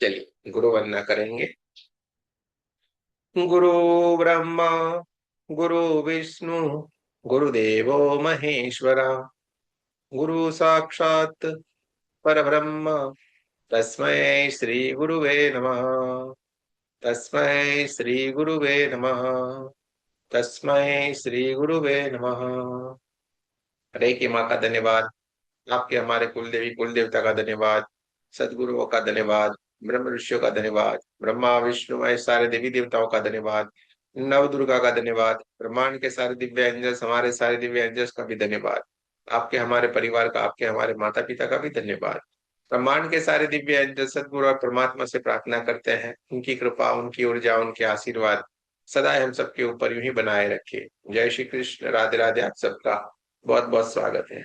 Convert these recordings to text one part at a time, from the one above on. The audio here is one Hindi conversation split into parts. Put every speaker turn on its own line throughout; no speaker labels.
चलिए गुरु वंदना करेंगे। गुरु ब्रह्मा गुरु विष्णु गुरुदेवो महेश्वरा गुरु साक्षात परब्रह्म तस्मै श्री गुरुवे नमः। तस्मै श्री गुरुवे नमः। तस्मै श्री गुरुवे नमः। हरे की माँ का धन्यवाद। आपके हमारे कुल देवी कुल देवता का धन्यवाद। सदगुरुओं का धन्यवाद। ब्रह्म ऋषियों का धन्यवाद। ब्रह्मा विष्णु महेश सारे देवी देवताओं का धन्यवाद। नव दुर्गा का धन्यवाद। ब्रह्मांड के सारे दिव्य एंजल्स हमारे सारे दिव्य एंजल्स का भी धन्यवाद। आपके हमारे परिवार का आपके हमारे माता पिता का भी धन्यवाद। ब्रह्मांड के सारे दिव्य एंजल सदगुरु और परमात्मा से प्रार्थना करते हैं उनकी कृपा उनकी ऊर्जा उनके आशीर्वाद सदा हम सबके ऊपर यूं ही बनाए रखे। जय श्री कृष्ण। राधे राधे। आप सबका बहुत बहुत स्वागत है।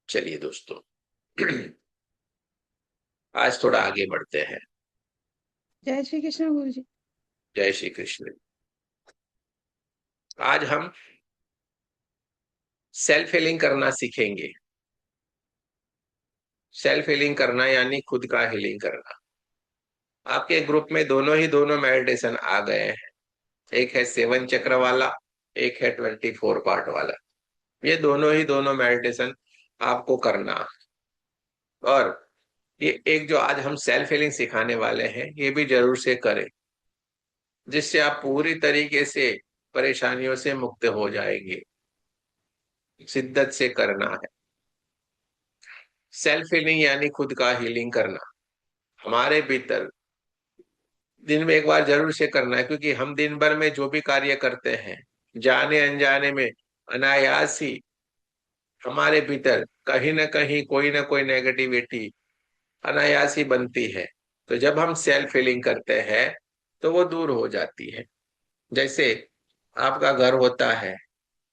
चलिए दोस्तों आज थोड़ा आगे बढ़ते हैं।
जय श्री कृष्ण गुरु जी।
जय श्री कृष्ण। आज हम सेल्फ हीलिंग करना सीखेंगे। सेल्फ हीलिंग करना यानी खुद का हीलिंग करना। आपके ग्रुप में दोनों मेडिटेशन आ गए हैं। एक है 7 चक्र वाला, एक है 24 पार्ट वाला। ये दोनों मेडिटेशन आपको करना है। और ये एक जो आज हम सेल्फ हीलिंग सिखाने वाले हैं ये भी जरूर से करें, जिससे आप पूरी तरीके से परेशानियों से मुक्त हो जाएंगे। शिद्दत से करना है। सेल्फ हीलिंग यानी खुद का हीलिंग करना। हमारे भीतर दिन में एक बार जरूर से करना है, क्योंकि हम दिन भर में जो भी कार्य करते हैं जाने अनजाने में अनायास ही हमारे भीतर कहीं ना कोई नेगेटिविटी अनायास ही बनती है। तो जब हम सेल्फ हीलिंग करते हैं तो वो दूर हो जाती है। जैसे आपका घर होता है,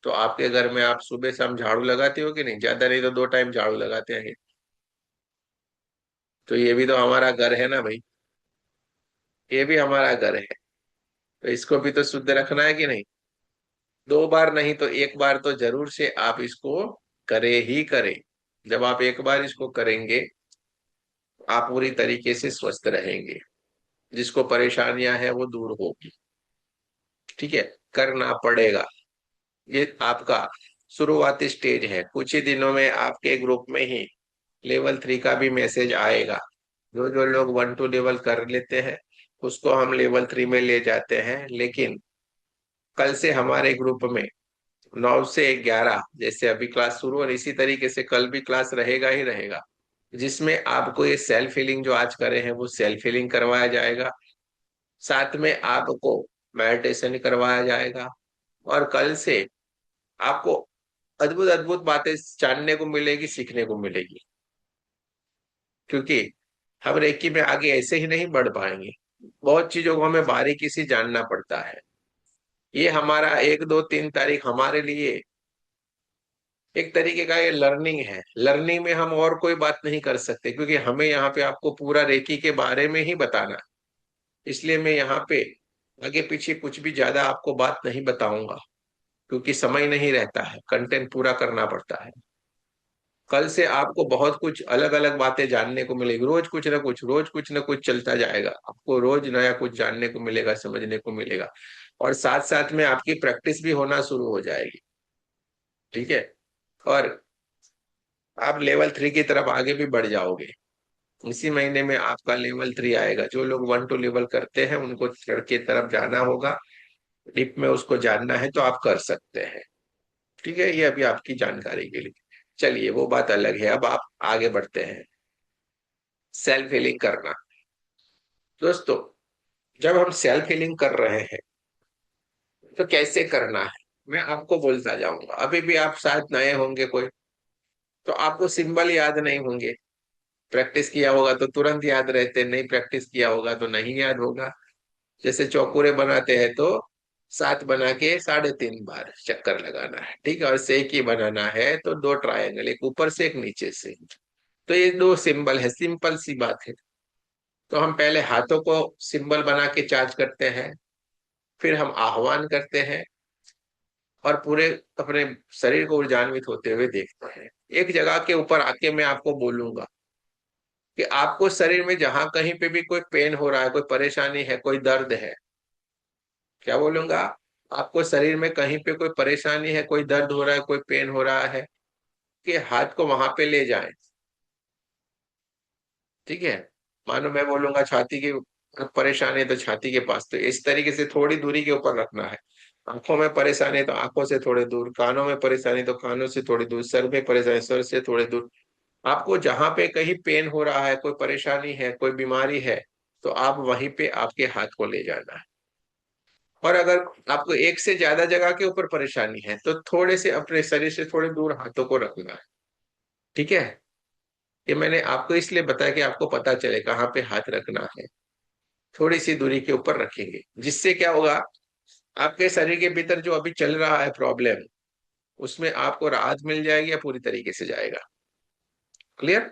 तो आपके घर में आप सुबह शाम झाड़ू लगाते हो कि नहीं? ज्यादा नहीं तो 2 टाइम झाड़ू लगाते हैं। तो ये भी तो हमारा घर है ना भाई। ये भी हमारा घर है, तो इसको भी तो शुद्ध रखना है कि नहीं? 2 बार नहीं तो एक बार तो जरूर से आप इसको करे ही करें। जब आप एक बार इसको करेंगे आप पूरी तरीके से स्वस्थ रहेंगे। जिसको परेशानियां हैं वो दूर होगी। ठीक है, करना पड़ेगा। ये आपका शुरुआती स्टेज है। कुछ ही दिनों में आपके ग्रुप में ही लेवल 3 का भी मैसेज आएगा। जो जो लोग 1 2 लेवल कर लेते हैं उसको हम लेवल 3 में ले जाते हैं। लेकिन कल से हमारे ग्रुप में 9 से 11 जैसे अभी क्लास शुरू, और इसी तरीके से कल भी क्लास रहेगा ही रहेगा, जिसमें आपको ये सेल्फ हीलिंग जो आज करे हैं वो सेल्फ हीलिंग करवाया जाएगा। साथ में आपको मेडिटेशन करवाया जाएगा। और कल से आपको अद्भुत अद्भुत बातें जानने को मिलेगी, सीखने को मिलेगी। क्योंकि हम रेकी में आगे ऐसे ही नहीं बढ़ पाएंगे। बहुत चीजों को हमें बारीकी से जानना पड़ता है। ये हमारा 1 2 3 तारीख हमारे लिए एक तरीके का ये लर्निंग है। लर्निंग में हम और कोई बात नहीं कर सकते, क्योंकि हमें यहाँ पे आपको पूरा रेकी के बारे में ही बताना है। इसलिए मैं यहाँ पे आगे पीछे कुछ भी ज्यादा आपको बात नहीं बताऊंगा, क्योंकि समय नहीं रहता है, कंटेंट पूरा करना पड़ता है। कल से आपको बहुत कुछ अलग अलग बातें जानने को मिलेगी। रोज कुछ ना कुछ चलता जाएगा। आपको रोज नया कुछ जानने को मिलेगा, समझने को मिलेगा। और साथ साथ में आपकी प्रैक्टिस भी होना शुरू हो जाएगी। ठीक है। और आप लेवल 3 की तरफ आगे भी बढ़ जाओगे। इसी महीने में आपका लेवल 3 आएगा। जो लोग 1 2 लेवल करते हैं उनको चढ़ के तरफ जाना होगा। डीप में उसको जानना है तो आप कर सकते हैं। ठीक है, ये अभी आपकी जानकारी के लिए। चलिए वो बात अलग है। अब आप आगे बढ़ते हैं। सेल्फ हीलिंग करना। दोस्तों, जब हम सेल्फ हीलिंग कर रहे हैं तो कैसे करना है मैं आपको बोलता जाऊंगा। अभी भी आप शायद नए होंगे कोई, तो आपको सिंबल याद नहीं होंगे। प्रैक्टिस किया होगा तो तुरंत याद रहते, नहीं प्रैक्टिस किया होगा तो नहीं याद होगा। जैसे चौकुरे बनाते हैं तो 7 बना के 3.5 बार चक्कर लगाना है। ठीक है। और सेक ही बनाना है तो 2 ट्रायंगल, एक ऊपर से एक नीचे से। तो ये 2 सिंबल है, सिंपल सी बात है। तो हम पहले हाथों को सिंबल बना के चार्ज करते हैं, फिर हम आह्वान करते हैं और पूरे अपने शरीर को ऊर्जान्वित होते हुए देखते हैं। एक जगह के ऊपर आके मैं आपको बोलूंगा कि आपको शरीर में जहां कहीं पे भी कोई पेन हो रहा है, कोई परेशानी है, कोई दर्द है, क्या बोलूंगा, आपको शरीर में कहीं पे कोई परेशानी है, कोई दर्द हो रहा है, कोई पेन हो रहा है, कि हाथ को वहां पे ले जाएं। ठीक है। मानो मैं बोलूंगा छाती की परेशानी है तो छाती के पास, तो इस तरीके से थोड़ी दूरी के ऊपर रखना है। आंखों में परेशानी है तो आंखों से थोड़े दूर, कानों में परेशानी है तो कानों से थोड़ी दूर, सर में परेशानी है, सर से थोड़े दूर। आपको जहां पे कहीं पेन हो रहा है, कोई परेशानी है, कोई बीमारी है, तो आप वहीं पे आपके हाथ को ले जाना है। और अगर आपको एक से ज्यादा जगह के ऊपर परेशानी है तो थोड़े से अपने शरीर से थोड़े दूर हाथों को रखना है। ठीक है। ये मैंने आपको इसलिए बताया कि आपको पता चले कहाँ पे हाथ रखना है। थोड़ी सी दूरी के ऊपर रखेंगे, जिससे क्या होगा, आपके शरीर के भीतर जो अभी चल रहा है प्रॉब्लम, उसमें आपको राहत मिल जाएगी या पूरी तरीके से जाएगा। क्लियर।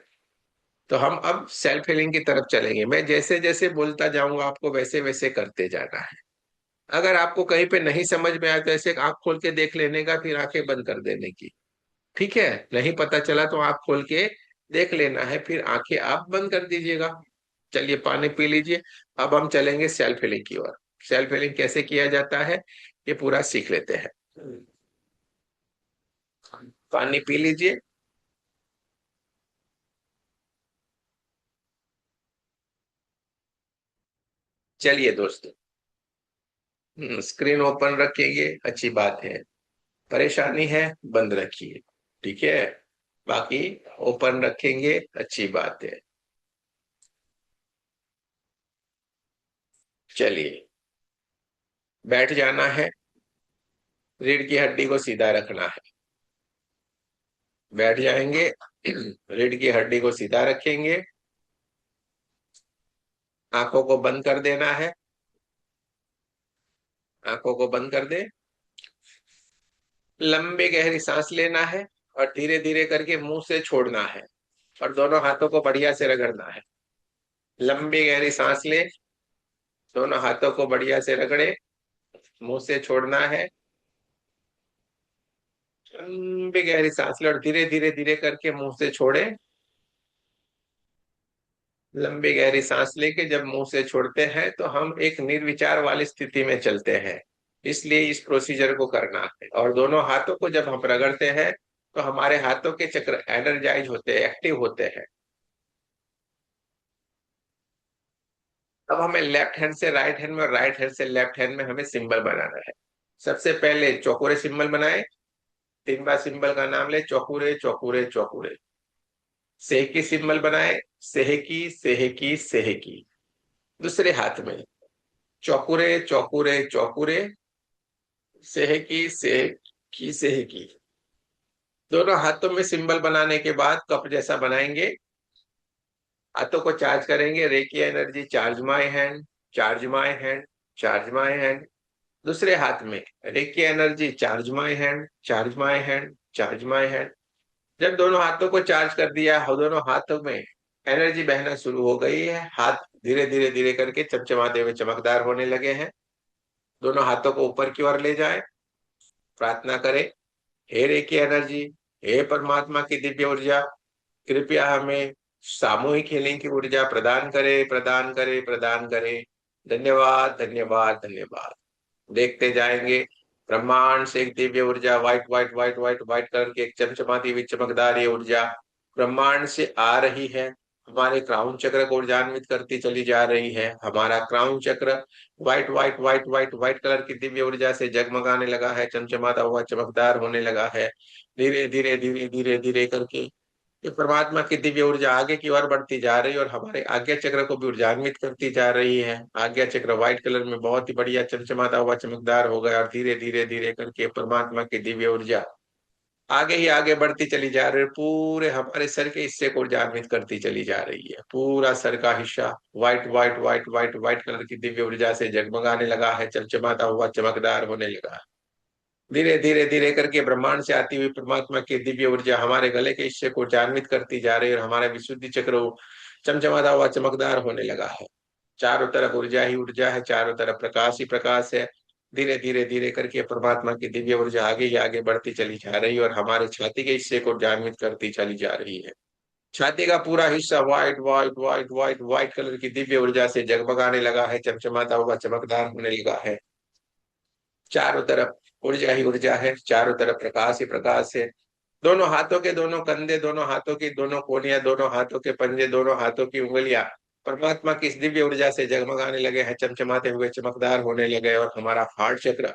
तो हम अब सेल्फ हीलिंग की तरफ चलेंगे। मैं जैसे जैसे बोलता जाऊंगा आपको वैसे वैसे करते जाना है। अगर आपको कहीं पे नहीं समझ में आया तो ऐसे आंख खोल के देख लेने का, फिर आंखें बंद कर देने की। ठीक है। नहीं पता चला तो आंख खोल के देख लेना है, फिर आंखें आप बंद कर दीजिएगा। चलिए पानी पी लीजिए। अब हम चलेंगे सेल्फ हीलिंग की ओर। सेल्फ हीलिंग कैसे किया जाता है ये पूरा सीख लेते हैं। पानी पी लीजिए। चलिए दोस्तों, स्क्रीन ओपन रखेंगे, अच्छी बात है। परेशानी है, बंद रखिए। ठीक है। बाकी ओपन रखेंगे, अच्छी बात है। चलिए, बैठ जाना है। रीढ़ की हड्डी को सीधा रखना है। बैठ जाएंगे। रीढ़ की हड्डी को सीधा रखेंगे। आंखों को बंद कर देना है। आंखों को बंद कर दे। लंबी गहरी सांस लेना है और धीरे धीरे करके मुंह से छोड़ना है। और दोनों हाथों को बढ़िया से रगड़ना है। लंबी गहरी सांस ले। दोनों हाथों को बढ़िया से रगड़े। मुंह से छोड़ना है। लंबी गहरी सांस ले और धीरे धीरे धीरे करके मुंह से छोड़े। लंबी गहरी सांस लेके जब मुंह से छोड़ते हैं तो हम एक निर्विचार वाली स्थिति में चलते हैं। इसलिए इस प्रोसीजर को करना है। और दोनों हाथों को जब हम रगड़ते हैं तो हमारे हाथों के चक्र एनर्जाइज होते हैं, एक्टिव होते हैं। अब हमें लेफ्ट हैंड से राइट हैंड में और राइट हैंड से लेफ्ट हैंड में हमें सिंबल बनाना है। सबसे पहले चौकोरे सिंबल बनाए। 3 बार सिंबल का नाम ले, चौकुरे चौकुरे चौकुरे। सेहकी सिंबल बनाए। सेहकी सेहकी सेहकी। दूसरे हाथ में चौकुरे चौकुरे चौकुरे। सेहकी सेहकी सेहकी। दोनों हाथों में सिंबल बनाने के बाद कप जैसा बनाएंगे। हाथों को चार्ज करेंगे। Reiki energy charge my hand, charge my hand, charge my hand. दूसरे हाथ में reiki energy charge my hand, charge my hand, charge my hand. जब दोनों हाथों को चार्ज कर दिया, दोनों हाथों में एनर्जी बहना शुरू हो गई है, हाथ धीरे धीरे धीरे करके चमचमाते हुए चमकदार होने लगे हैं। दोनों हाथों को ऊपर की ओर ले जाएं। प्रार्थना करें, हे रेकी एनर्जी, हे परमात्मा की दिव्य ऊर्जा, कृपया हमें सामूहिक हीलिंग की ऊर्जा प्रदान करे, प्रदान करे, प्रदान करे। धन्यवाद धन्यवाद धन्यवाद। देखते जाएंगे, ब्रह्मांड से एक दिव्य ऊर्जा, white white white white white colour की एक चमचमाती हुई चमकदार ये ऊर्जा ब्रह्मांड से आ रही है। हमारे क्राउन चक्र को ऊर्जान्वित करती चली जा रही है। हमारा क्राउन चक्र white white white white white colour की दिव्य ऊर्जा से जगमगाने लगा है, चमचमाता हुआ चमकदार होने लगा है। धीरे धीरे धीरे धीरे धीरे करके ये परमात्मा की दिव्य ऊर्जा आगे की ओर बढ़ती जा रही है और हमारे आज्ञा चक्र को भी ऊर्जान्वित करती जा रही है। आज्ञा चक्र व्हाइट कलर में बहुत ही बढ़िया चमचमाता हुआ चमकदार हो गया और धीरे धीरे धीरे करके परमात्मा की दिव्य ऊर्जा आगे ही आगे बढ़ती चली जा रही है। पूरे हमारे सर के हिस्से को ऊर्जान्वित करती चली जा रही है। पूरा सर का हिस्सा white white white white white colour की दिव्य ऊर्जा से जगमगाने लगा है, चमचमाता हुआ चमकदार होने लगा है। धीरे धीरे धीरे करके ब्रह्मांड से आती हुई परमात्मा की दिव्य ऊर्जा हमारे गले के हिस्से को ऊर्जान्वित करती जा रही है और हमारा विशुद्धि चक्र चमचमाता हुआ चमकदार होने लगा है। चारों तरफ ऊर्जा ही ऊर्जा है, चारों तरफ प्रकाश ही प्रकाश है। धीरे धीरे धीरे करके परमात्मा की दिव्य ऊर्जा आगे ही आगे बढ़ती चली जा रही है और हमारे छाती के हिस्से को जागृत करती चली जा रही है। छाती का पूरा हिस्सा white white white white white colour की दिव्य ऊर्जा से जगमगाने लगा है, चमचमाता हुआ चमकदार होने लगा है। चारों तरफ ऊर्जा ही ऊर्जा है, चारों तरफ प्रकाश ही प्रकाश है। दोनों हाथों के दोनों कंधे, दोनों हाथों की दोनों कोहनियां, दोनों हाथों के पंजे, दोनों हाथों की उंगलियां परमात्मा की इस दिव्य ऊर्जा से जगमगाने लगे हैं, चमचमाते हुए चमकदार होने लगे। और हमारा हार्ट चक्र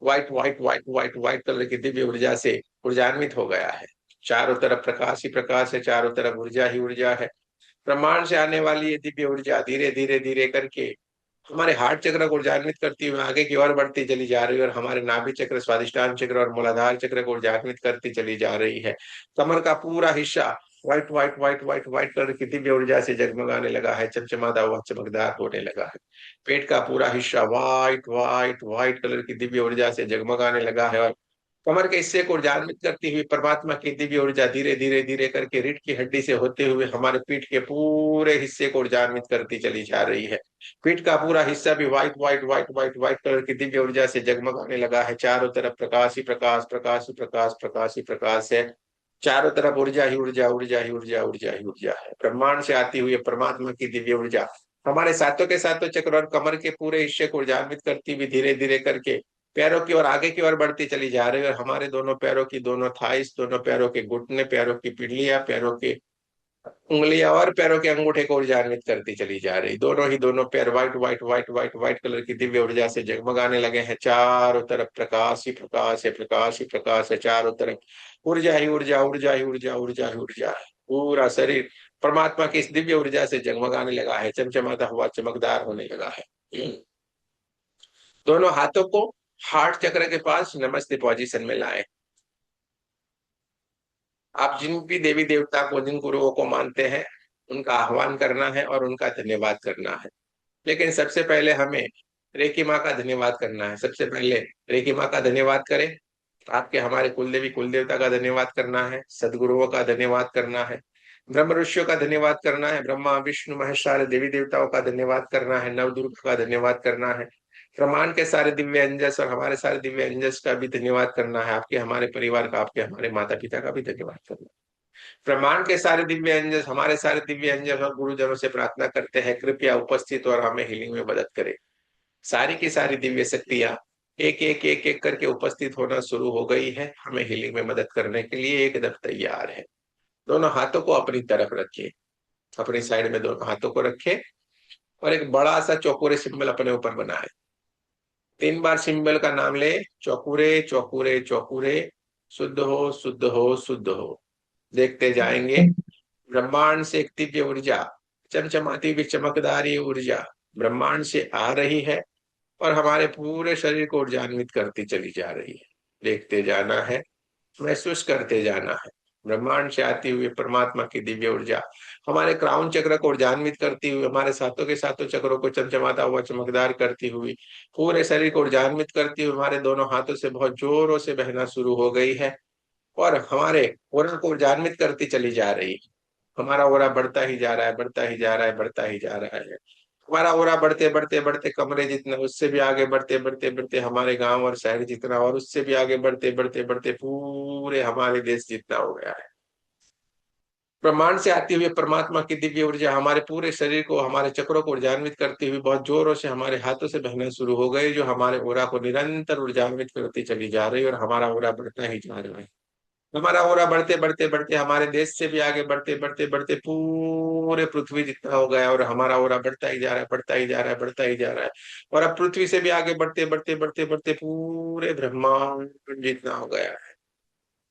white white white white white colour की दिव्य ऊर्जा से ऊर्जान्वित हो गया है। चारों तरफ प्रकाश ही प्रकाश है, चारों तरफ ऊर्जा ही ऊर्जा है। ब्रह्मांड से आने वाली ये दिव्य ऊर्जा धीरे धीरे धीरे करके हमारे हार्ट चक्र को ऊर्जान्वित करती हुई आगे की ओर बढ़ती चली जा रही है और हमारे नाभि चक्र, स्वादिष्टान चक्र और मूलाधार चक्र को ऊर्जान्वित करती चली जा रही है। कमर का पूरा हिस्सा white white white white white colour की दिव्य ऊर्जा से जगमगाने लगा है, चमचमाता हुआ चमकदार होने लगा है। पेट का पूरा हिस्सा व्हाइट व्हाइट व्हाइट कलर की दिव्य ऊर्जा से जगमगाने लगा है और कमर के हिस्से को ऊर्जान्वित करती हुई परमात्मा की दिव्य ऊर्जा धीरे धीरे धीरे करके रीढ़ की हड्डी से होते हुए हमारे पीठ के पूरे हिस्से को ऊर्जान्वित करती चली जा रही है। पीठ का पूरा हिस्सा भी white white white white white colour की दिव्य ऊर्जा से जगमगाने लगा है। चारों तरफ प्रकाश ही प्रकाश, प्रकाश ही प्रकाश, प्रकाश ही प्रकाश है। चारों तरफ ऊर्जा ही ऊर्जा, ऊर्जा ही ऊर्जा, ऊर्जा ही ऊर्जा है। ब्रह्मांड से आती हुई परमात्मा की दिव्य ऊर्जा हमारे सातों के सातों चक्र और कमर के पूरे हिस्से को ऊर्जान्वित करती हुई धीरे धीरे करके पैरों की ओर आगे की ओर बढ़ती चली जा रही है और हमारे दोनों पैरों की दोनों थाइस, दोनों पैरों के घुटने, पैरों की पिड़लियां, पैरों के उंगलियां और पैरों के अंगूठे को ऊर्जान्वित करती चली जा रही। दोनों ही दोनों पैर white white white white white colour की दिव्य ऊर्जा से जगमगाने लगे हैं। चारों तरफ प्रकाश ही प्रकाश है, प्रकाश ही प्रकाश है। चारों तरफ ऊर्जा ही ऊर्जा, ऊर्जा ही ऊर्जा, ऊर्जा ही ऊर्जा है। पूरा शरीर परमात्मा की इस दिव्य ऊर्जा से जगमगाने लगा है, चमचमाता हुआ चमकदार होने लगा है। दोनों हाथों को हार्ट चक्र के पास नमस्ते पोजीशन में लाए। आप जिन भी देवी देवता को, जिन गुरुओं को मानते हैं, उनका आह्वान करना है और उनका धन्यवाद करना है। लेकिन सबसे पहले हमें रेकी माँ का धन्यवाद करना है। सबसे पहले रेकी माँ का धन्यवाद करें। आपके हमारे कुलदेवी कुल देवता का धन्यवाद करना है, सदगुरुओं का धन्यवाद करना है, ब्रह्म ऋषियों का धन्यवाद करना है, ब्रह्मा विष्णु महेश सारे देवी देवताओं का धन्यवाद करना है, नवदुर्ग का धन्यवाद करना है, ब्रह्मांड के सारे दिव्य अंजस और हमारे सारे दिव्य अंजस का भी धन्यवाद करना है, आपके हमारे परिवार का, आपके हमारे माता पिता का भी धन्यवाद करना है। ब्रह्मांड के सारे दिव्य अंजस, हमारे सारे दिव्य अंजस और गुरुजनों से प्रार्थना करते हैं कृपया उपस्थित और हमें हीलिंग में मदद करें। सारी की सारी दिव्य शक्तियां एक एक एक एक करके उपस्थित होना शुरू हो गई है, हमें हीलिंग में मदद करने के लिए एकदम तैयार है। दोनों हाथों को अपनी तरफ रखिए, अपनी साइड में दोनों हाथों को रखे और एक बड़ा सा चौकोरे सिंबल अपने ऊपर बनाए। 3 बार सिंबल का नाम ले। चौकुरे चौकुरे चौकुरे, शुद्ध हो शुद्ध हो शुद्ध हो। देखते जाएंगे ब्रह्मांड से एक दिव्य ऊर्जा, चमचमाती हुई चमकदार ये ऊर्जा ब्रह्मांड से आ रही है और हमारे पूरे शरीर को ऊर्जान्वित करती चली जा रही है। देखते जाना है, महसूस करते जाना है। ब्रह्मांड से आती हुई परमात्मा की दिव्य ऊर्जा हमारे क्राउन चक्र को ऊर्जान्वित करती हुई, हमारे सातों के सातों चक्रों को चमचमाता हुआ चमकदार करती हुई, पूरे शरीर को ऊर्जान्वित करती हुई हमारे दोनों हाथों से बहुत जोरों से बहना शुरू हो गई है और हमारे ओरा को ऊर्जान्वित करती चली जा रही है। हमारा ओरा बढ़ता ही जा रहा है, बढ़ता ही जा रहा है, बढ़ता ही जा रहा है। हमारा ओरा बढ़ते बढ़ते बढ़ते कमरे जितना, उससे भी आगे बढ़ते बढ़ते बढ़ते हमारे गांव और शहर जितना, और उससे भी आगे बढ़ते बढ़ते बढ़ते पूरे हमारे देश जितना हो गया है। ब्रह्मांड से आती हुई परमात्मा की दिव्य ऊर्जा हमारे पूरे शरीर को, हमारे चक्रों को ऊर्जान्वित करती हुई बहुत जोरों से हमारे हाथों से बहना शुरू हो गई, जो हमारे ओरा को निरंतर ऊर्जान्वित करती चली जा रही है और हमारा ओरा बढ़ता ही जा रहा है। हमारा ओरा बढ़ते बढ़ते बढ़ते हमारे देश से भी आगे बढ़ते बढ़ते बढ़ते पूरे पृथ्वी जितना हो गया और हमारा ओरा बढ़ता ही जा रहा है, बढ़ता ही जा रहा है, बढ़ता ही जा रहा है। और अब पृथ्वी से भी आगे बढ़ते बढ़ते बढ़ते बढ़ते पूरे ब्रह्मांड जितना हो गया है।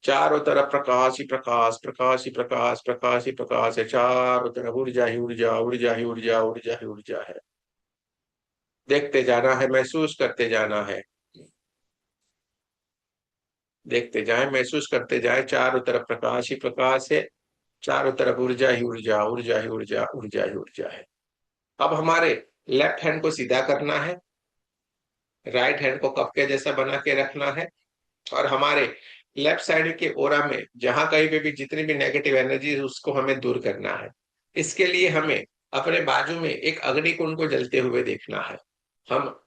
चारों तरफ प्रकाश ही प्रकाश, प्रकाश ही प्रकाश, प्रकाश ही प्रकाश है। चारों तरफ ऊर्जा ही ऊर्जा, ऊर्जा ही ऊर्जा, ऊर्जा ही ऊर्जा है। देखते जाना है, महसूस करते जाना है। देखते जाएं, महसूस करते जाएं, चारों तरफ प्रकाश ही प्रकाश है। चारों तरफ ऊर्जा ही ऊर्जा, ऊर्जा ही ऊर्जा, ऊर्जा ही ऊर्जा है। अब हमारे लेफ्ट हैंड को सीधा करना है, राइट हैंड को कप के जैसा बना के रखना है और हमारे लेफ्ट साइड के ओरा में जहां कहीं पे भी जितनी भी नेगेटिव एनर्जी है उसको हमें दूर करना है। इसके लिए हमें अपने बाजू में एक अग्निकुंड को जलते हुए देखना है। हम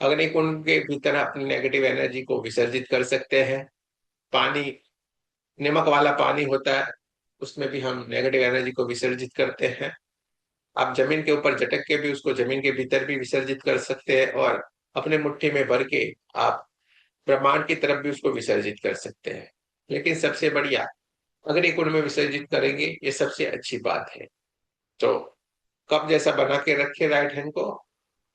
अग्निकुंड के भीतर अपनी नेगेटिव एनर्जी को विसर्जित कर सकते हैं। पानी, नमक वाला पानी होता है, उसमें भी हम नेगेटिव एनर्जी को विसर्जित करते हैं। आप जमीन के ऊपर झटक के भी उसको जमीन के भीतर भी विसर्जित कर सकते हैं, और अपने मुट्ठी में भर के आप ब्रह्मांड की तरफ भी उसको विसर्जित कर सकते हैं। लेकिन सबसे बढ़िया अग्निकुंड में विसर्जित करेंगे, ये सबसे अच्छी बात है। तो कप जैसा बना के रखे राइट हैंड को,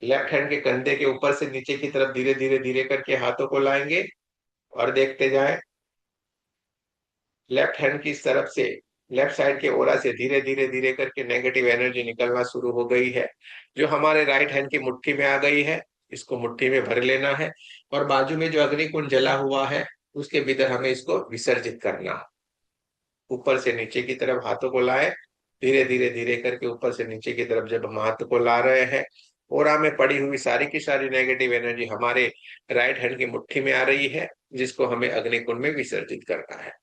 लेफ्ट हैंड के कंधे के ऊपर से नीचे की तरफ धीरे धीरे धीरे करके हाथों को लाएंगे और देखते जाएं। लेफ्ट हैंड की तरफ से, लेफ्ट साइड के ओरा से धीरे धीरे धीरे करके नेगेटिव एनर्जी निकलना शुरू हो गई है, जो हमारे राइट हैंड की मुट्ठी में आ गई है। इसको मुट्ठी में भर लेना है, और बाजू में जो अग्निकुंड जला हुआ है उसके भीतर हमें इसको विसर्जित करना है। ऊपर से नीचे की तरफ हाथों को लाए, धीरे धीरे धीरे करके ऊपर से नीचे की तरफ जब हम हाथ को ला रहे हैं, ओरा में पड़ी हुई सारी की सारी नेगेटिव एनर्जी हमारे राइट हैंड की मुट्ठी में आ रही है, जिसको हमें अग्निकुंड में विसर्जित करना है।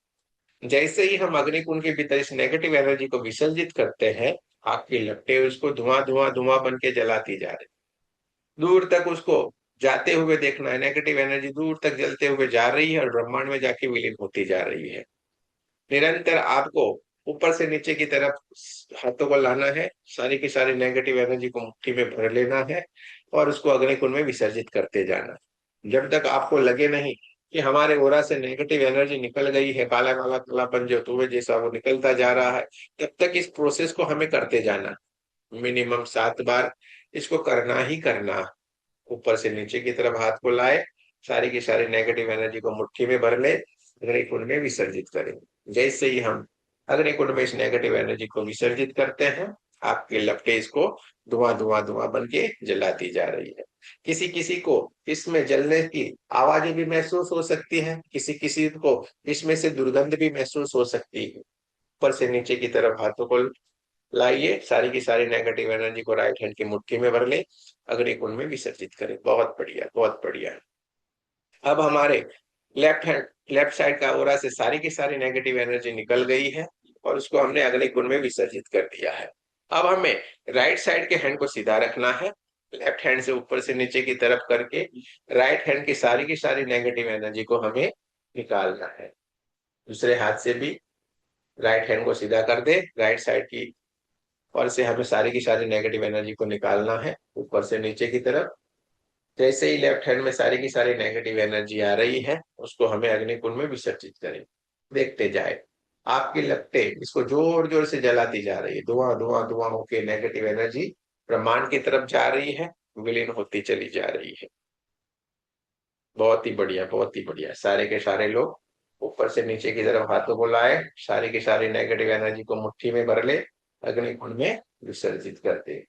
जैसे ही हम अग्निकुंड के भीतर इस नेगेटिव एनर्जी को विसर्जित करते हैं, आग की लपटें उसको धुआं धुआं धुआं बन के जलाती जा रही, दूर तक उसको जाते हुए देखना है। नेगेटिव एनर्जी दूर तक जलते हुए जा रही है और ब्रह्मांड में जाके विलीन होती जा रही है। निरंतर आपको ऊपर से नीचे की तरफ हाथों को लाना है, सारी की सारी नेगेटिव एनर्जी को मुट्ठी में भर लेना है और उसको अग्निकुंड में विसर्जित करते जाना है। जब तक आपको लगे नहीं कि हमारे ओरा से नेगेटिव एनर्जी निकल गई है, काला काला कालापन जो धुएं जैसा वो निकलता जा रहा है, तब तक इस प्रोसेस को हमें करते जाना। मिनिमम 7 बार इसको करना ही करना। ऊपर से नीचे की तरफ हाथ को लाए, सारी की सारी नेगेटिव एनर्जी को मुट्ठी में भर ले, अग्निकुंड में विसर्जित करें। जैसे ही हम अग्निकुंड में इस नेगेटिव एनर्जी को विसर्जित करते हैं, आपके लपटे इसको धुआं धुआं धुआं बन के जलाती जा रही है। किसी किसी को इसमें जलने की आवाजें भी महसूस हो सकती है, किसी किसी को इसमें से दुर्गंध भी महसूस हो सकती है। ऊपर से नीचे की तरफ हाथों को लाइए, सारी की सारी नेगेटिव एनर्जी को राइट हैंड की मुट्ठी में भर ले, अग्निकुंड में विसर्जित करें। बहुत बढ़िया, बहुत बढ़िया। अब हमारे लेफ्ट हैंड, लेफ्ट साइड का ओरा से सारी की सारी नेगेटिव एनर्जी निकल गई है और उसको हमने अग्निकुंड में विसर्जित कर दिया है। अब हमें राइट साइड के हैंड को सीधा रखना है, लेफ्ट हैंड से ऊपर से नीचे की तरफ करके राइट हैंड की सारी नेगेटिव एनर्जी को हमें निकालना है। दूसरे हाथ से भी राइट हैंड को सीधा कर दे, राइट साइड की और से हमें सारी की सारी नेगेटिव एनर्जी को निकालना है ऊपर से नीचे की तरफ। जैसे ही लेफ्ट हैंड में सारी की सारी नेगेटिव एनर्जी आ रही है, उसको हमें अग्निकुंड में विसर्जित करें। देखते जाए, आपकी लपटें इसको जोर जोर से जलाती जा रही है, धुआं धुआं धुआं होके नेगेटिव एनर्जी ब्रह्मांड की तरफ जा रही है, विलीन होती चली जा रही है। बहुत ही बढ़िया, बहुत ही बढ़िया। सारे के सारे लोग ऊपर से नीचे की तरफ हाथों को लाए, सारी की सारी नेगेटिव एनर्जी को मुट्ठी में भर ले, अग्निकुंड में विसर्जित करते।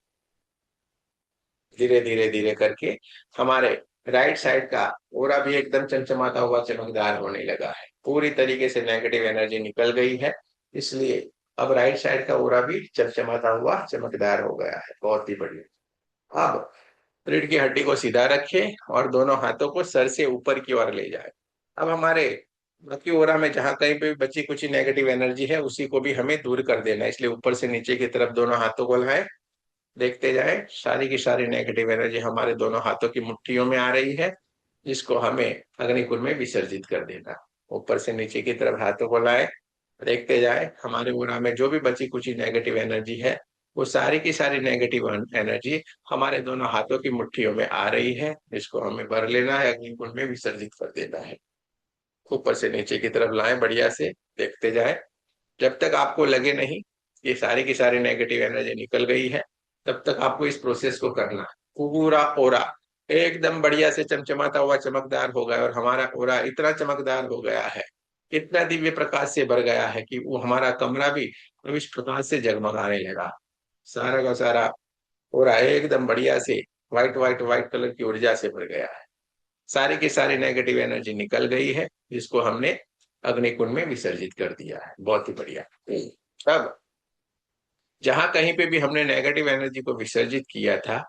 धीरे धीरे धीरे करके हमारे राइट साइड का ओरा भी एकदम चमचमाता हुआ चमकदार होने लगा है। पूरी तरीके से नेगेटिव एनर्जी निकल गई है, इसलिए अब राइट साइड का ओरा भी चमचमाता हुआ चमकदार हो गया है। बहुत ही बढ़िया। अब रीढ़ की हड्डी को सीधा रखे और दोनों हाथों को सर से ऊपर की ओर ले जाए। अब हमारे बाकी ओरा में जहां कहीं पे भी बची कुछ नेगेटिव एनर्जी है, उसी को भी हमें दूर कर देना है, इसलिए ऊपर से नीचे की तरफ दोनों हाथों को लाए। देखते जाए, सारी की सारी नेगेटिव एनर्जी हमारे दोनों हाथों की मुट्ठियों में आ रही है, जिसको हमें अग्निकुंड में विसर्जित कर देना। ऊपर से नीचे की तरफ हाथों को लाए, देखते जाए हमारे ओरा में जो भी बची कुछ नेगेटिव एनर्जी है, वो सारी की सारी नेगेटिव एनर्जी हमारे दोनों हाथों की मुट्ठियों में आ रही है, जिसको हमें भर लेना है, अग्निकुंड में विसर्जित कर देना है। ऊपर से नीचे की तरफ लाएं बढ़िया से, देखते जाए जब तक आपको लगे नहीं ये सारी की सारी नेगेटिव एनर्जी निकल गई है, तब तक आपको इस प्रोसेस को करना है। पूरा ओरा एकदम बढ़िया से चमचमाता हुआ चमकदार हो गया, और हमारा ओरा इतना चमकदार हो गया है, इतना दिव्य प्रकाश से भर गया है कि वो हमारा कमरा भी इस प्रकाश से जगमगाने लगा। सारा का सारा ओरा एकदम बढ़िया से व्हाइट व्हाइट व्हाइट कलर की ऊर्जा से भर गया है। सारी की सारी नेगेटिव एनर्जी निकल गई है, जिसको हमने अग्निकुंड में विसर्जित कर दिया है। बहुत ही बढ़िया। अब जहां कहीं पे भी हमने नेगेटिव एनर्जी को विसर्जित किया था,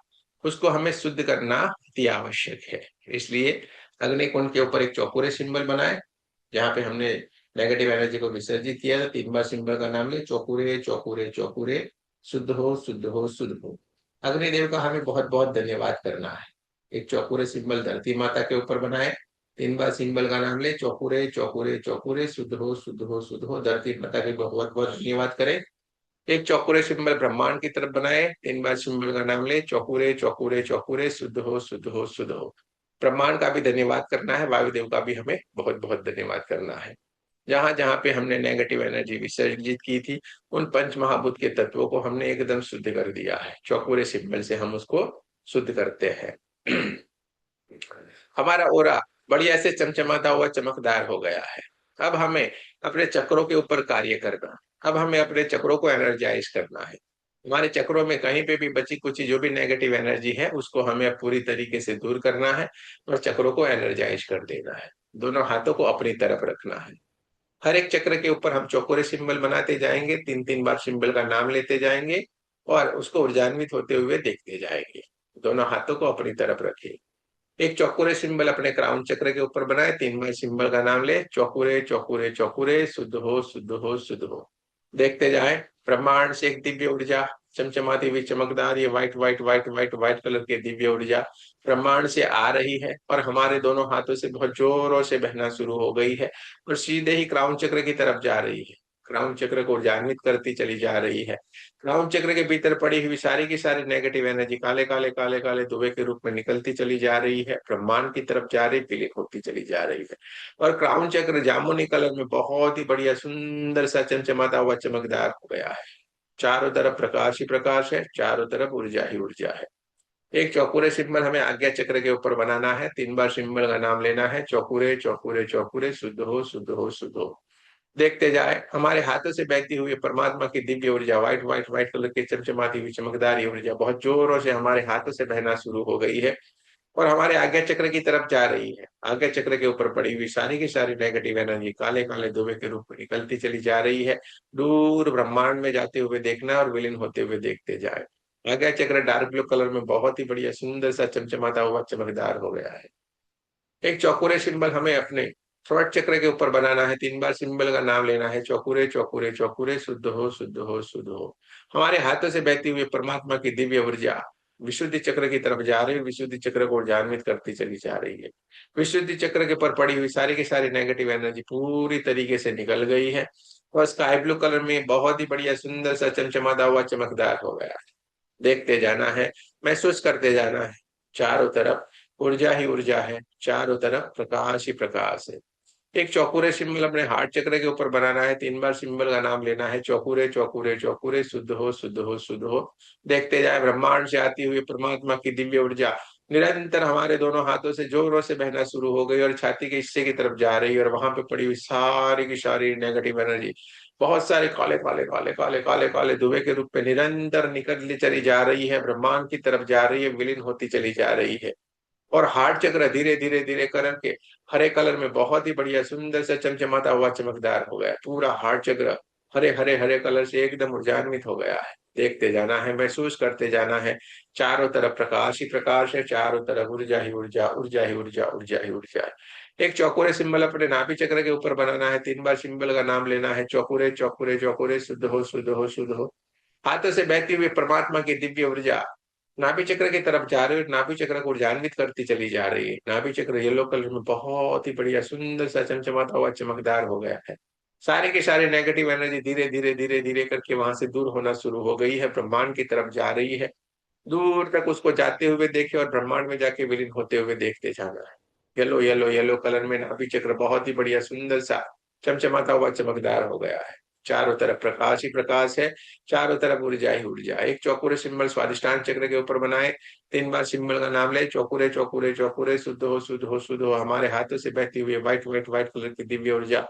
उसको हमें शुद्ध करना अति आवश्यक है। इसलिए अग्निकुंड के ऊपर एक चौकोरे सिंबल बनाए, जहां पे हमने नेगेटिव एनर्जी को विसर्जित किया था। 3 बार सिंबल का नाम ले, चौकुरे चौकुरे चौकुरे। शुद्ध हो, शुद्ध हो, शुद्ध हो। अग्निदेव का हमें बहुत बहुत धन्यवाद करना है। एक चौकुरे सिंबल धरती माता के ऊपर बनाए, 3 बार सिंबल का नाम ले, चौकुरे चौकुरे चौकुरे, शुद्ध हो, शुद्ध हो, शुद्ध हो। धरती माता के बहुत बहुत धन्यवाद करें। एक चौकुरे सिंबल ब्रह्मांड की तरफ बनाए, 3 बार सिंबल का नाम ले, चौकुरे चौकुरे चौकुरे, शुद्ध हो, शुद्ध हो, शुद्ध हो। ब्रह्मांड का भी धन्यवाद करना है, वायुदेव का भी हमें बहुत बहुत धन्यवाद करना है। जहां जहां पे हमने नेगेटिव एनर्जी विसर्जित की थी, उन पंच महाभूत के तत्वों को हमने एकदम शुद्ध कर दिया है। चौकुरे सिंबल से हम उसको शुद्ध करते हैं। हमारा ओरा बढ़िया से चमचमाता हुआ चमकदार हो गया है। अब हमें अपने चक्रों के ऊपर कार्य करना, अब हमें अपने चक्रों को एनर्जाइज करना है। हमारे चक्रों में कहीं पे भी बची कुछ जो भी नेगेटिव एनर्जी है, उसको हमें अब पूरी तरीके से दूर करना है और चक्रों को एनर्जाइज कर देना है। दोनों हाथों को अपनी तरफ रखना है। हर एक चक्र के ऊपर हम चौकोरे सिंबल बनाते जाएंगे, 3 3 बार सिंबल का नाम लेते जाएंगे और उसको ऊर्जान्वित होते हुए देखते जाएंगे। दोनों हाथों को अपनी तरफ रखिए। एक चौकोरे सिंबल अपने क्राउन चक्र के ऊपर बनाए, 3 बार सिंबल का नाम ले, चौकुरे चौकुरे चौकुरे, शुद्ध हो, शुद्ध हो, शुद्ध हो। देखते जाए, ब्रह्मांड से एक दिव्य ऊर्जा, चमचमाती हुई चमकदार, ये white white white white white colour की दिव्य ऊर्जा ब्रह्मांड से आ रही है और हमारे दोनों हाथों से बहुत जोरों से बहना शुरू हो गई है और सीधे ही क्राउन चक्र की तरफ जा रही है। क्राउन चक्र को ऊर्जान्वित करती चली जा रही है। क्राउन चक्र के भीतर पड़ी हुई सारी की सारी नेगेटिव एनर्जी काले काले काले काले धुएं के रूप में निकलती चली जा रही है, ब्रह्मांड की तरफ जा रही, विलीन होती चली जा रही है। और क्राउन चक्र जामुनी कलर में बहुत ही बढ़िया सुंदर सा चमचमाता हुआ चमकदार हो गया है। चारों तरफ प्रकाश ही प्रकाश है, चारों तरफ ऊर्जा ही ऊर्जा है। एक चौकुरे सिंबल हमें आज्ञा चक्र के ऊपर बनाना है, 3 बार सिंबल का नाम लेना है, चौकुरे चौकुरे चौकुरे, शुद्ध हो, शुद्ध हो, शुद्ध हो। देखते जाए, हमारे हाथों से बहती हुई परमात्मा की दिव्य ऊर्जा, व्हाइट व्हाइट व्हाइट कलर की चमचमाती हुई चमकदार ये ऊर्जा बहुत जोरों से हमारे हाथों से बहना शुरू हो गई है और हमारे आज्ञा चक्र की तरफ जा रही है। आज्ञा चक्र के ऊपर पड़ी हुई सारी की सारी नेगेटिव एनर्जी काले काले धुएं के रूप में निकलती चली जा रही है। दूर ब्रह्मांड में जाते हुए देखना और विलीन होते हुए देखते जाए। आज्ञा चक्र डार्क ब्लू कलर में बहुत ही बढ़िया सुंदर सा चमचमाता हुआ चमकदार हो गया है। एक चौकुरे सिंबल हमें अपने थ्रोट चक्र के ऊपर बनाना है, 3 बार सिंबल का नाम लेना है, चौकुरे चौकुरे चौकुरे, शुद्ध हो, शुद्ध हो, शुद्ध हो। हमारे हाथों से बहती हुई परमात्मा की दिव्य ऊर्जा विशुद्धि चक्र की तरफ जा रही है, विशुद्धि चक्र को ऊर्जान्वित करती चली जा रही है। विशुद्धि चक्र के ऊपर पड़ी हुई सारी की सारी नेगेटिव एनर्जी पूरी तरीके से निकल गई है और स्काई ब्लू कलर में बहुत ही बढ़िया सुंदर सा चमचमाता हुआ चमकदार हो गया है। देखते जाना है, महसूस करते जाना है। चारों तरफ ऊर्जा ही ऊर्जा है, चारों तरफ प्रकाश ही प्रकाश है। एक चौकुरे सिंबल अपने हार्ट चक्र के ऊपर बनाना है, 3 बार सिंबल का नाम लेना है, चौकुरे चौकुरे चौकुरे, शुद्ध हो, शुद्ध हो, शुद्ध हो। देखते जाए, ब्रह्मांड से आती हुई परमात्मा की दिव्य ऊर्जा निरंतर हमारे दोनों हाथों से जोरों से बहना शुरू हो गई और छाती के हिस्से की तरफ जा रही है और वहां पे पड़ी हुई सारी की सारी नेगेटिव एनर्जी बहुत सारे काले काले काले काले काले काले धुएं के रूप में निरंतर निकलती चली जा रही है, ब्रह्मांड की तरफ जा रही है, विलीन होती चली जा रही है। और हार्ट चक्र धीरे धीरे धीरे करके हरे कलर में बहुत ही बढ़िया सुंदर सा चमचमाता हुआ चमकदार हो गया। पूरा हार्ट चक्र हरे हरे हरे कलर से एकदम ऊर्जान्वित हो गया है। देखते जाना है, महसूस करते जाना है। चारों तरफ प्रकाश ही प्रकाश है, चारों तरफ ऊर्जा ही ऊर्जा, ऊर्जा ही ऊर्जा, ऊर्जा ही ऊर्जा है। एक चौकोरे सिंबल अपने नाभि चक्र के ऊपर बनाना है, 3 बार सिंबल का नाम लेना है, चौकुरे चौकुरे चौकुरे, शुद्ध हो, शुद्ध हो, शुद्ध हो। हाथों से बहती हुई परमात्मा की दिव्य ऊर्जा नाभि चक्र की तरफ जा रही है, नाभि चक्र को ऊर्जान्वित करती चली जा रही है। नाभि चक्र येलो कलर में बहुत ही बढ़िया सुंदर सा चमचमाता हुआ चमकदार हो गया है। सारे के सारे नेगेटिव एनर्जी धीरे धीरे धीरे धीरे करके वहां से दूर होना शुरू हो गई है, ब्रह्मांड की तरफ जा रही है। दूर तक उसको जाते हुए देखे और ब्रह्मांड में जाके विलीन होते हुए देखते जाना है। येलो येलो येलो कलर में नाभि चक्र बहुत ही बढ़िया सुंदर सा चमचमाता हुआ चमकदार हो गया है। चारों तरफ प्रकाश ही प्रकाश है, चारों तरफ ऊर्जा ही ऊर्जा। एक चौकुरे सिंबल स्वादिष्टान चक्र के ऊपर बनाए, 3 बार सिंबल का नाम ले, चौकुरे चौकुरे चौकुरे, शुद्ध हो, शुद्ध हो, शुद्ध हो। हमारे हाथों से बहती हुई व्हाइट व्हाइट व्हाइट कलर की दिव्य ऊर्जा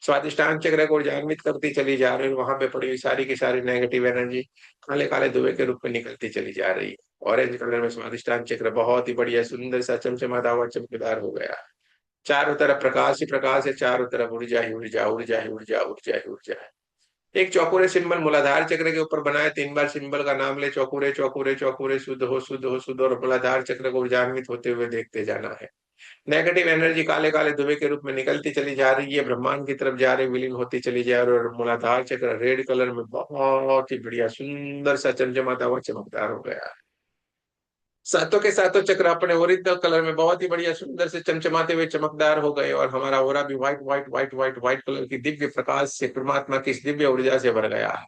स्वादिष्टान चक्र को ऊर्जान्वित करती चली जा रही है। वहां पे पड़ी हुई सारी की सारी नेगेटिव एनर्जी काले काले धुएं के रूप में निकलती चली जा रही है। ऑरेंज कलर में स्वादिष्टान चक्र बहुत ही बढ़िया सुंदर सा चमचमाता हुआ चमकदार हो गया। चारों तरफ प्रकाश ही प्रकाश है, चारों तरफ ऊर्जा ही ऊर्जा, ऊर्जा ही ऊर्जा, ऊर्जा ही ऊर्जा है। एक चौकोरे सिंबल मूलाधार चक्र के ऊपर बनाए, 3 बार सिंबल का नाम ले, चौकुरे चौकुरे चौकुरे, शुद्ध हो, शुद्ध हो, शुद्ध हो। और मूलाधार चक्र को ऊर्जान्वित होते हुए देखते जाना है। नेगेटिव एनर्जी काले काले धुएं के रूप में निकलती चली जा रही है, ब्रह्मांड की तरफ जा रही, विलीन होती चली जा रही है, और मूलाधार चक्र रेड कलर में बहुत ही बढ़िया सुंदर सा चमचमाता हुआ चमकदार हो गया है। सातों के सातों चक्र अपने ओरिजिनल कलर में बहुत ही बढ़िया सुंदर से चमचमाते हुए चमकदार हो गए, और हमारा ओरा भी white white white white white colour की दिव्य प्रकाश से, परमात्मा की इस दिव्य ऊर्जा से भर गया है।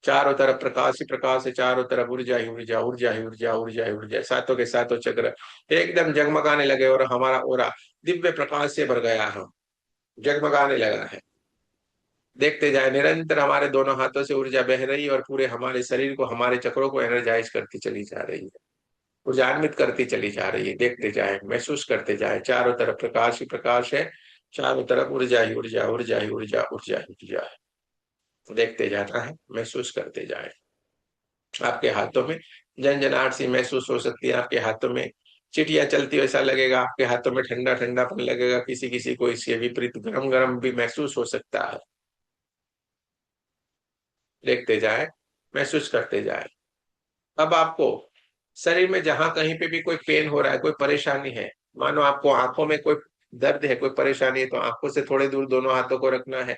चारों तरफ प्रकाश ही प्रकाश है, चारों तरफ ऊर्जा ही ऊर्जा, ऊर्जा ही ऊर्जा, ऊर्जा ही ऊर्जा। सातों के सातों चक्र एकदम जगमगाने लगे, और हमारा ओरा दिव्य प्रकाश से भर गया है, जगमगाने लगा है। देखते जाए, निरंतर हमारे दोनों हाथों से ऊर्जा बह रही है, और पूरे हमारे शरीर को, हमारे चक्रों को एनर्जाइज करती चली जा रही है, ऊर्जान्वित करती चली जा रही है। देखते जाए, महसूस करते जाए, चारों तरफ प्रकाश ही प्रकाश है, चारों तरफ ऊर्जा ही ऊर्जा, ऊर्जा ही ऊर्जा, ऊर्जा ही ऊर्जा है। देखते जाना है, महसूस करते जाए। आपके हाथों में झंझनाहट सी महसूस हो सकती है, आपके हाथों में चिटिया चलती हो ऐसा लगेगा, आपके हाथों में ठंडा ठंडापन लगेगा, किसी किसी को इसके विपरीत गरम गरम भी महसूस हो सकता है। देखते जाए, महसूस करते जाए। अब आपको शरीर में जहां कहीं पे भी कोई पेन हो रहा है, कोई परेशानी है, मानो आपको आंखों में कोई दर्द है, कोई परेशानी है, तो आंखों से थोड़े दूर दोनों हाथों को रखना है।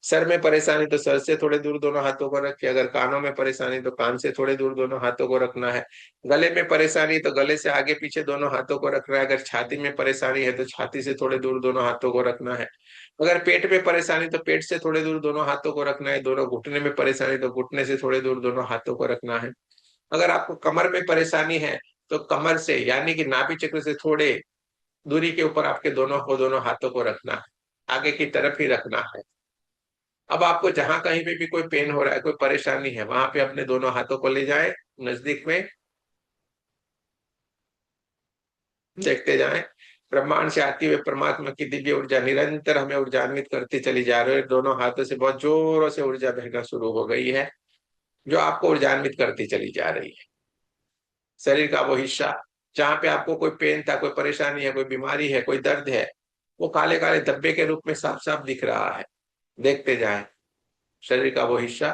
सर में परेशानी तो सर से थोड़े दूर दोनों हाथों को रखिए, अगर कानों में परेशानी तो कान से थोड़े दूर दोनों हाथों को रखना है। गले में परेशानी तो गले से आगे पीछे दोनों हाथों को रखना है, अगर छाती में परेशानी है तो छाती से थोड़े दूर दोनों हाथों को रखना है। अगर पेट में परेशानी तो पेट से थोड़े दूर दोनों हाथों को रखना है, दोनों घुटने में परेशानी तो घुटने से थोड़े दूर दोनों हाथों को रखना है। अगर आपको कमर में परेशानी है तो कमर से यानी कि नाभि चक्र से थोड़े दूरी के ऊपर आपके दोनों हाथों को रखना है, आगे की तरफ ही रखना है। अब आपको जहां कहीं पे भी कोई पेन हो रहा है, कोई परेशानी है, वहां पे अपने दोनों हाथों को ले जाएं नजदीक में। देखते जाएं, ब्रह्मांड से आती हुई परमात्मा की दिव्य ऊर्जा निरंतर हमें ऊर्जान्वित करती चली जा रही है। दोनों हाथों से बहुत जोरों से ऊर्जा बहना शुरू हो गई है, जो आपको ऊर्जान्वित करती चली जा रही है। शरीर का वो हिस्सा जहाँ पे आपको कोई पेन था, कोई परेशानी है, कोई बीमारी है, कोई दर्द है, वो काले काले धब्बे के रूप में साफ साफ दिख रहा है। देखते जाएं, शरीर का वो हिस्सा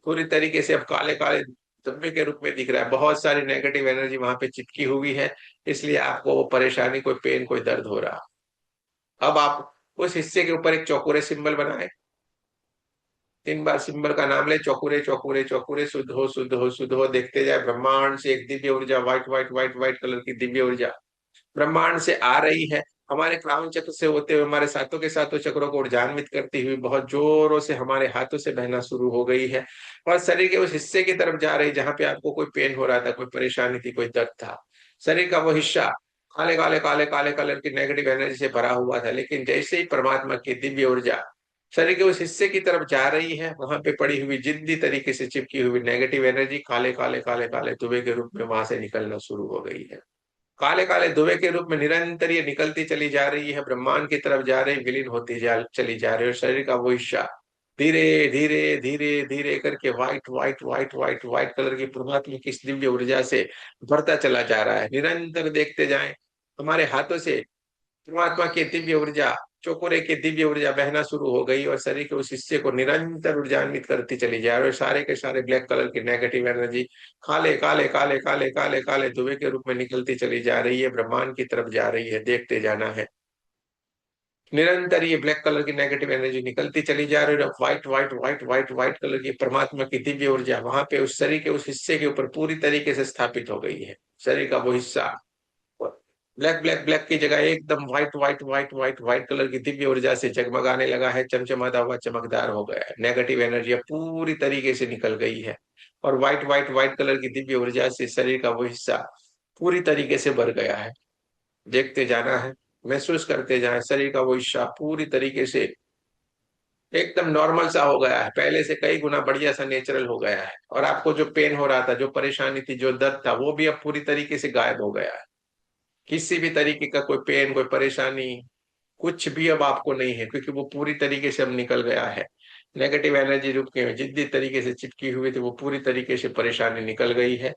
पूरी तरीके से अब काले काले धब्बे के रूप में दिख रहा है। बहुत सारी नेगेटिव एनर्जी वहां पे चिपकी हुई है, इसलिए आपको वो परेशानी, कोई पेन, कोई दर्द हो रहा। अब आप उस हिस्से के ऊपर एक चौकोरे सिंबल बनाए, 3 बार सिंबल का नाम ले, चौकुरे चौकुरे चौकुरे, शुद्ध हो शुद्ध हो शुद्ध हो। देखते जाए, ब्रह्मांड से एक दिव्य ऊर्जा, white white white white colour की दिव्य ऊर्जा ब्रह्मांड से आ रही है, हमारे क्राउन चक्र से होते हुए हमारे सातों के सातों चक्रों को ऊर्जान्वित करती हुई बहुत जोरों से हमारे हाथों से बहना शुरू हो गई है, और शरीर के उस हिस्से की तरफ जा रही जहां पे आपको कोई पेन हो रहा था, कोई परेशानी थी, कोई दर्द था। शरीर का वो हिस्सा काले काले काले काले कलर की नेगेटिव एनर्जी से भरा हुआ था, लेकिन जैसे ही परमात्मा की दिव्य ऊर्जा शरीर के उस हिस्से की तरफ जा रही है, वहां पे पड़ी हुई जिद्दी तरीके से चिपकी हुई नेगेटिव एनर्जी काले काले काले काले धुएं के रूप में वहां से निकलना शुरू हो गई है। काले काले धुएं के रूप में निरंतर ये निकलती चली जा रही है, ब्रह्मांड की तरफ जा रही, विलीन होती चली जा रही है, और शरीर का वो हिस्सा धीरे धीरे धीरे धीरे करके white white white white white colour की परमात्मा की इस दिव्य ऊर्जा से भरता चला जा रहा है। निरंतर देखते जाएं, हमारे हाथों से परमात्मा की दिव्य ऊर्जा, चौकोरे की दिव्य ऊर्जा बहना शुरू हो गई, और शरीर के उस हिस्से को निरंतर ऊर्जान्वित करती चली जा रही है। सारे के सारे ब्लैक कलर की नेगेटिव एनर्जी काले काले काले काले काले काले धुएं के रूप में निकलती चली जा रही है, ब्रह्मांड की तरफ जा रही है। देखते जाना है, निरंतर ये ब्लैक कलर की नेगेटिव एनर्जी निकलती चली जा रही है। White white white white white colour की परमात्मा की दिव्य ऊर्जा वहां पे उस शरीर के उस हिस्से के ऊपर पूरी तरीके से स्थापित हो गई है। शरीर का वो हिस्सा ब्लैक ब्लैक ब्लैक की जगह एकदम white white white white white colour की दिव्य ऊर्जा से जगमगाने लगा है, चमचमाता हुआ चमकदार हो गया है। नेगेटिव एनर्जी अब पूरी तरीके से निकल गई है, और व्हाइट व्हाइट व्हाइट कलर की दिव्य ऊर्जा से शरीर का वो हिस्सा पूरी तरीके से भर गया है। देखते जाना है, महसूस करते जाए, शरीर का वो हिस्सा पूरी तरीके से एकदम नॉर्मल सा हो गया है, पहले से कई गुना बढ़िया सा नेचुरल हो गया है, और आपको जो पेन हो रहा था, जो परेशानी थी, जो दर्द था, वो भी अब पूरी तरीके से गायब हो गया है। किसी भी तरीके का कोई पेन, कोई परेशानी, कुछ भी अब आपको नहीं है, क्योंकि वो पूरी तरीके से अब निकल गया है। नेगेटिव एनर्जी रूप के जिद्दी तरीके से चिपकी हुई थी, वो पूरी तरीके से परेशानी निकल गई है,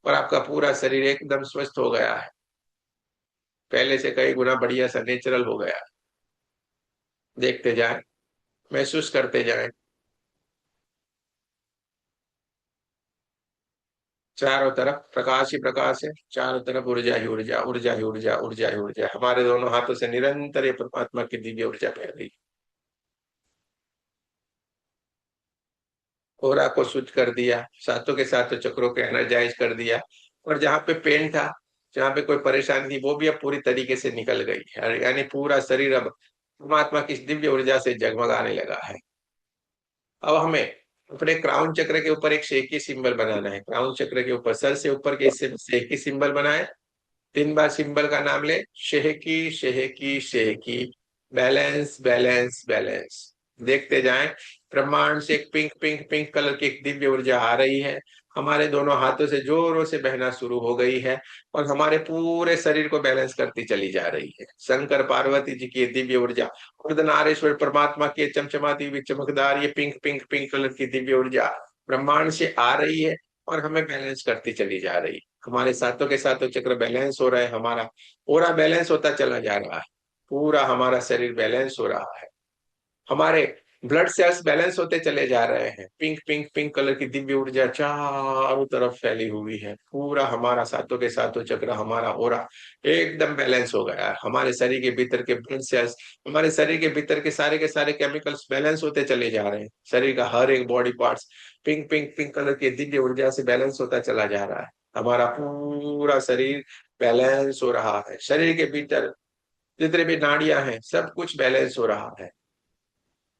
और आपका पूरा शरीर एकदम स्वस्थ हो गया है, पहले से कई गुना बढ़िया सा नेचुरल हो गया है। देखते जाएं, महसूस करते जाएं। चारों तरफ प्रकाश ही प्रकाश है, चारों तरफ ऊर्जा ही ऊर्जा, ऊर्जा ही ऊर्जा, ऊर्जा ही ऊर्जा। हमारे दोनों हाथों से निरंतर ये परमात्मा की दिव्य ऊर्जा बह रही है। कोरा को शुद्ध कर दिया, सातों के सातों चक्रों को एनर्जाइज कर दिया, और जहाँ पे पेन था, जहाँ पे कोई परेशानी थी, वो भी अब पूरी तरीके से निकल गई है। यानी पूरा शरीर अब परमात्मा की इस दिव्य ऊर्जा से जगमगाने लगा है। अब हमें अपने क्राउन चक्र के ऊपर एक शेकी सिंबल बनाना है। क्राउन चक्र के ऊपर सर से ऊपर के हिस्से में शेकी सिंबल बनाए। 3 बार सिंबल का नाम ले, शेहकी शेहकी शेहकी, बैलेंस बैलेंस बैलेंस। देखते जाएं, ब्रह्मांड से एक पिंक पिंक पिंक कलर की एक दिव्य ऊर्जा आ रही है, हमारे दोनों हाथों से जोरों से बहना शुरू हो गई है, और हमारे पूरे शरीर को बैलेंस करती चली जा रही है। शंकर पार्वती जी की ये दिव्य ऊर्जा, अर्धनारीश्वर परमात्मा की चमचमाती हुई चमकदार ये पिंक पिंक पिंक कलर की दिव्य ऊर्जा ब्रह्मांड से आ रही है, और हमें बैलेंस करती चली जा रही है। हमारे सातों के सातों चक्र बैलेंस हो रहे हैं, हमारा पूरा बैलेंस होता चला जा रहा है, पूरा हमारा शरीर बैलेंस हो रहा है, हमारे ब्लड सेल्स बैलेंस होते चले जा रहे हैं। पिंक पिंक पिंक कलर की दिव्य ऊर्जा चारों तरफ फैली हुई है, पूरा हमारा सातों के सातों चक्र, हमारा ओरा एकदम बैलेंस हो गया है। हमारे शरीर के भीतर के ब्लड सेल्स, हमारे शरीर के सारे केमिकल्स बैलेंस होते चले जा रहे हैं। शरीर का हर एक body parts pink pink pink colour की दिव्य ऊर्जा से बैलेंस होता चला जा रहा है। हमारा पूरा शरीर बैलेंस हो रहा है। शरीर के भीतर जितने भी नाड़ियां हैं, सब कुछ बैलेंस हो रहा है।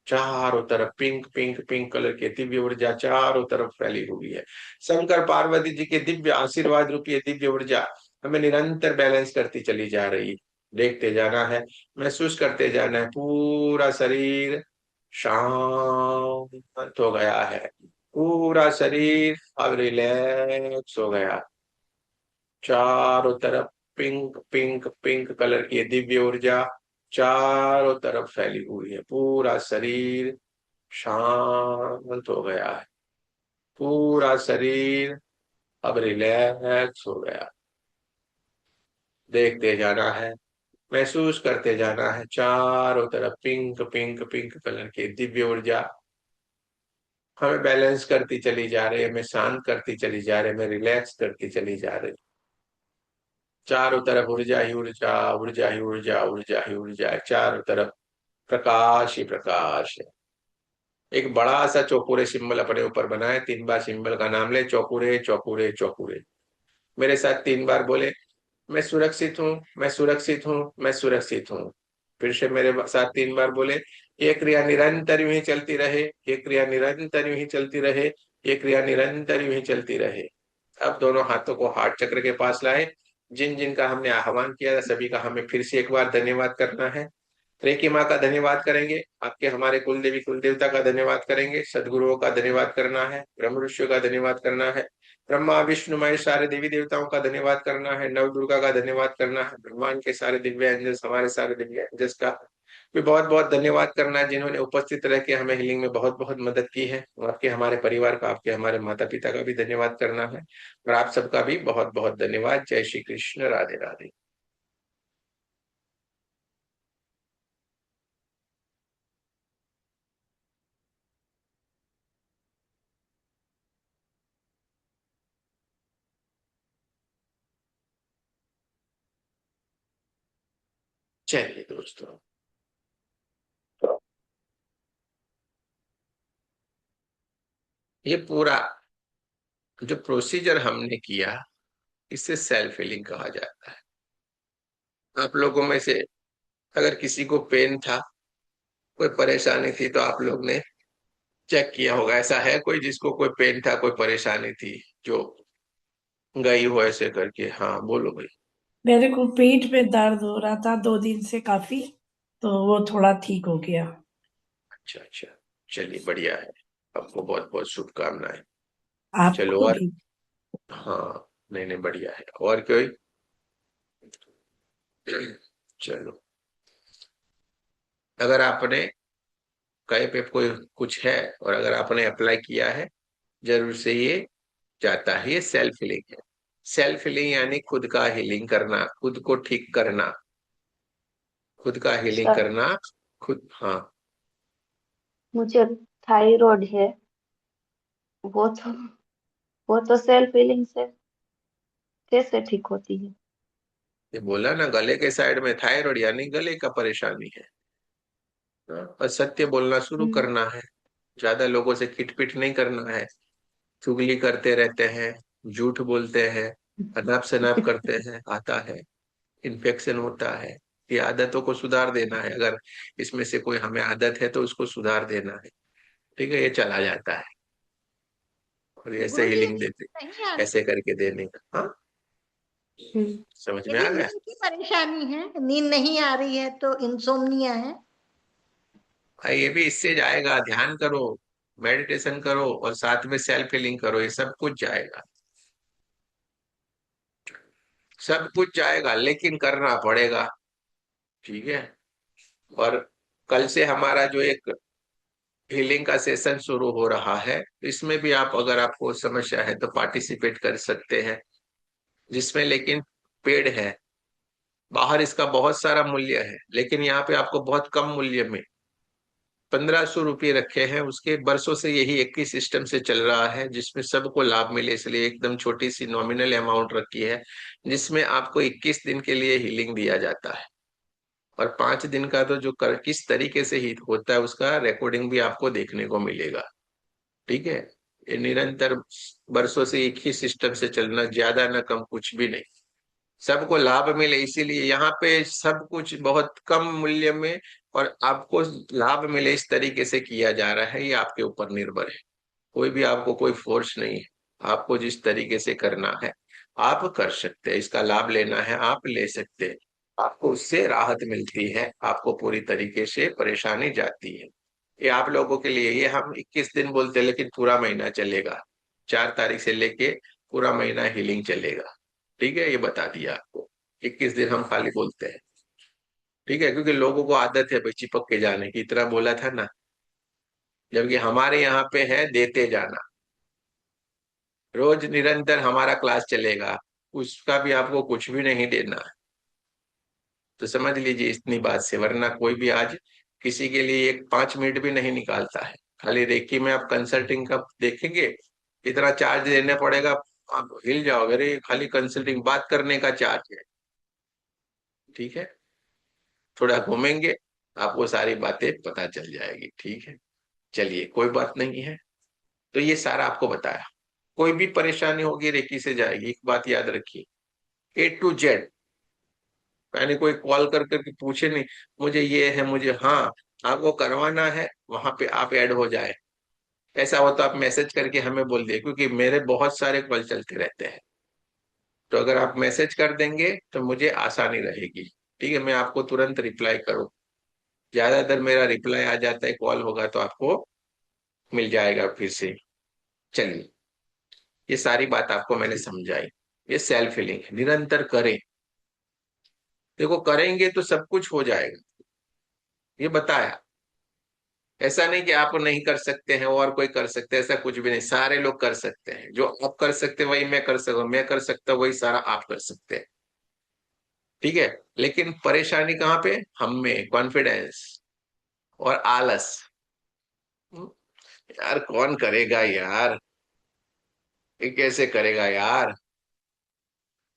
चारों तरफ पिंक पिंक पिंक कलर की दिव्य ऊर्जा चारों तरफ फैली हुई है। शंकर पार्वती जी के दिव्य आशीर्वाद रूपी ये दिव्य ऊर्जा हमें निरंतर बैलेंस करती चली जा रही है। देखते जाना है, महसूस करते जाना है, पूरा शरीर शांत हो गया है, पूरा शरीर अब रिलैक्स हो गया। चारों तरफ पिंक पिंक पिंक कलर की दिव्य ऊर्जा चारों तरफ फैली हुई है, पूरा शरीर शांत हो गया है, पूरा शरीर अब रिलैक्स हो गया। देखते जाना है, महसूस करते जाना है, चारों तरफ पिंक पिंक पिंक कलर की दिव्य ऊर्जा हमें बैलेंस करती चली जा रही है, हमें शांत करती चली जा रही है, हमें रिलैक्स करती चली जा रही है। चारों तरफ ऊर्जा ही ऊर्जा, ऊर्जा ही ऊर्जा, ऊर्जा ही ऊर्जा है, चारों तरफ प्रकाश ही प्रकाश है। एक बड़ा सा चौकोरे सिंबल अपने ऊपर बनाए। 3 बार सिंबल का नाम ले, चौकोरे चौकोरे चौकोरे। मेरे साथ 3 बार बोले, मैं सुरक्षित हूँ, मैं सुरक्षित हूँ, मैं सुरक्षित हूँ। फिर से मेरे साथ 3 बार बोले, ये क्रिया निरंतर यूं ही चलती रहे, ये क्रिया निरंतर यूं ही चलती रहे, ये क्रिया निरंतर यूं ही चलती रहे। अब दोनों हाथों को हार्ट चक्र के पास लाए। जिन जिन का हमने आह्वान किया था, सभी का हमें फिर से एक बार धन्यवाद करना है। रेकी माँ का धन्यवाद करेंगे, आपके हमारे कुल देवी कुल देवता का धन्यवाद करेंगे, सदगुरुओं का धन्यवाद करना है, ब्रह्म ऋषियों का धन्यवाद करना है, ब्रह्मा विष्णु महेश सारे देवी देवताओं का धन्यवाद करना है, नव दुर्गा का धन्यवाद करना है, ब्रह्मांड के सारे दिव्य एंजल्स, हमारे सारे दिव्य एंजल्स का भी बहुत बहुत धन्यवाद करना है, जिन्होंने उपस्थित रह के हमें हीलिंग में बहुत बहुत मदद की है। और आपके हमारे परिवार का, आपके हमारे माता पिता का भी धन्यवाद करना है, और आप सबका भी बहुत बहुत धन्यवाद। जय श्री कृष्ण, राधे राधे। चलिए दोस्तों, ये पूरा जो प्रोसीजर हमने किया, इसे सेल्फ हीलिंग कहा जाता है। आप लोगों में से अगर किसी को पेन था, कोई परेशानी थी, तो आप लोग ने चेक किया होगा। ऐसा है कोई जिसको कोई पेन था, कोई परेशानी थी, जो गई हो ऐसे करके? हाँ बोलो भाई।
मेरे को पेट में दर्द हो रहा था 2 दिन से काफी, तो वो थोड़ा ठीक हो गया।
अच्छा अच्छा, चलिए बढ़िया है, आपको बहुत बहुत शुभकामनाएं। चलो
आपको
और,
भी।
हाँ नहीं नहीं बढ़िया है। और कोई? चलो, अगर आपने कहीं पे कोई कुछ है, और अगर आपने अप्लाई किया है, जरूर से ये जाता है। ये सेल्फ हीलिंग है। सेल्फ हीलिंग यानी खुद का हीलिंग करना, खुद को ठीक करना, खुद का हीलिंग
सर,
करना, खुद। हाँ
मुझे थायराइड है। वो तो वो तो सेल्फ हीलिंग से कैसे ठीक होती है?
ये बोला ना, गले के साइड में थायराइड यानी गले का परेशानी है। हाँ, और सत्य बोलना शुरू
हम्म।
करना है। ज्यादा लोगों से खिटपिट नहीं करना है। चुगली करते रहते हैं, झूठ बोलते हैं, अनाप शनाप करते हैं, आता है, इन्फेक्शन होता है। ये आदतों को सुधार देना है। अगर इसमें से कोई हमें आदत है तो उसको सुधार देना है। ठीक है, ये चला जाता है। और ऐसे
गुरुजी, ये
हीलिंग
नींद
देते,
नहीं आ
ऐसे करके देने का। हाँ,
हम्म।
समझ में
यदि
आ गया।
नींद की परेशानी है, नींद नहीं आ रही है, तो इंसोम्निया है।
भाई ये भी इससे जाएगा, ध्यान करो, मेडिटेशन करो और साथ में सेल्फ हीलिंग करो, ये सब कुछ जाएगा। सब कुछ जाएगा, लेकिन करना पड़ेगा। ठीक है। और कल से हमारा जो एक हीलिंग का सेशन शुरू हो रहा है, इसमें भी आप, अगर आपको समस्या है तो पार्टिसिपेट कर सकते हैं। जिसमें लेकिन पेड़ है, बाहर इसका बहुत सारा मूल्य है, लेकिन यहाँ पे आपको बहुत कम मूल्य में 1500 रुपये रखे हैं। उसके बरसों से यही एक ही सिस्टम से चल रहा है, जिसमें सबको लाभ मिले, इसलिए एकदम छोटी सी नॉमिनल अमाउंट रखी है, जिसमें आपको 21 दिन के लिए हीलिंग दिया जाता है। और 5 दिन का तो जो किस तरीके से ही होता है उसका रिकॉर्डिंग भी आपको देखने को मिलेगा। ठीक है। ये निरंतर बरसों से एक ही सिस्टम से चलना, ज्यादा न कम, कुछ भी नहीं। सबको लाभ मिले, इसीलिए यहाँ पे सब कुछ बहुत कम मूल्य में और आपको लाभ मिले इस तरीके से किया जा रहा है। ये आपके ऊपर निर्भर है। कोई भी आपको कोई फोर्स नहीं है। आपको जिस तरीके से करना है आप कर सकते हैं, इसका लाभ लेना है आप ले सकते हैं। आपको उससे राहत मिलती है, आपको पूरी तरीके से परेशानी जाती है। ये आप लोगों के लिए, ये हम 21 दिन बोलते हैं लेकिन पूरा महीना चलेगा। 4 तारीख से लेके पूरा महीना हीलिंग चलेगा। ठीक है, ये बता दिया आपको। 21 दिन हम खाली बोलते हैं। ठीक है, क्योंकि लोगों को आदत है भाई चिपक के जाने की, इतना बोला था ना। जबकि हमारे यहाँ पे है देते जाना। रोज निरंतर हमारा क्लास चलेगा, उसका भी आपको कुछ भी नहीं देना है। तो समझ लीजिए इतनी बात से, वरना कोई भी आज किसी के लिए एक 5 मिनट भी नहीं निकालता है। खाली रेकी में आप कंसल्टिंग का देखेंगे, इतना चार्ज देना पड़ेगा, आप हिल जाओगे, अरे खाली कंसल्टिंग बात करने का चार्ज है। ठीक है। थोड़ा घूमेंगे, आपको सारी बातें पता चल जाएगी। ठीक है, चलिए कोई बात नहीं है। तो ये सारा आपको बताया। कोई भी परेशानी होगी रेकी से जाएगी, एक बात याद रखिए, A to Z। यानी कोई कॉल कर करके पूछे नहीं मुझे ये है मुझे, हाँ, आपको करवाना है वहां पे आप ऐड हो जाए। ऐसा हो तो आप मैसेज करके हमें बोल दिए, क्योंकि मेरे बहुत सारे कॉल चलते रहते हैं। तो अगर आप मैसेज कर देंगे तो मुझे आसानी रहेगी। ठीक है, मैं आपको तुरंत रिप्लाई करूँ। ज्यादातर मेरा रिप्लाई आ जाता है, कॉल होगा तो आपको मिल जाएगा फिर से। चलिए, ये सारी बात आपको मैंने समझाई। ये सेल्फ हीलिंग है, निरंतर करें। देखो करेंगे तो सब कुछ हो जाएगा, ये बताया। ऐसा नहीं कि आप नहीं कर सकते हैं और कोई कर सकते हैं, ऐसा कुछ भी नहीं। सारे लोग कर सकते हैं, जो आप कर सकते हैं वही मैं कर सकता हूँ, मैं कर सकता हूँ वही सारा आप कर सकते हैं। ठीक है। लेकिन परेशानी कहाँ पे, हम में कॉन्फिडेंस और आलस। हम्म, यार कौन करेगा यार, ये कैसे करेगा यार।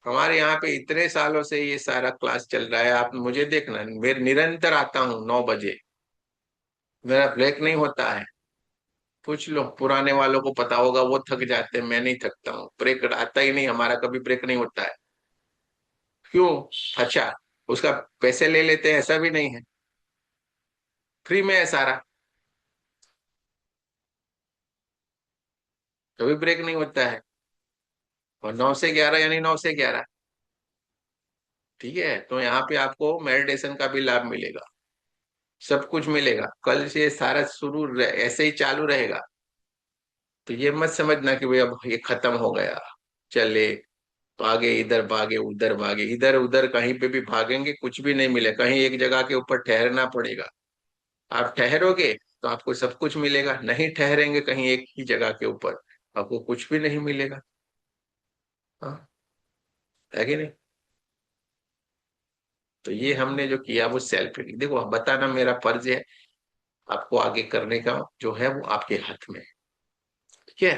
हमारे यहाँ पे इतने सालों से ये सारा क्लास चल रहा है, आप मुझे देखना, मेरे निरंतर आता हूँ 9 बजे, मेरा ब्रेक नहीं होता है। पूछ लो पुराने वालों को पता होगा, वो थक जाते हैं, मैं नहीं थकता हूँ। ब्रेक आता ही नहीं हमारा, कभी ब्रेक नहीं होता है। क्यों? अच्छा, उसका पैसे ले लेते हैं ऐसा भी नहीं है, फ्री में है सारा। कभी ब्रेक नहीं होता है। और 9 से 11 यानी 9 से 11। ठीक है, तो यहाँ पे आपको मेडिटेशन का भी लाभ मिलेगा, सब कुछ मिलेगा। कल से सारा ऐसे ही चालू रहेगा। तो ये मत समझना कि भाई अब ये खत्म हो गया, चले भागे इधर भागे उधर भागे, इधर उधर कहीं पे भी भागेंगे कुछ भी नहीं मिले, कहीं एक जगह के ऊपर ठहरना पड़ेगा। आप ठहरोगे तो आपको सब कुछ मिलेगा, नहीं ठहरेंगे कहीं एक ही जगह के ऊपर, आपको कुछ भी नहीं मिलेगा। हाँ, है कि नहीं। तो ये हमने जो किया वो सेल्फ हीलिंग। देखो बताना मेरा फर्ज है, आपको आगे करने का जो है वो आपके हाथ में है। ठीक है।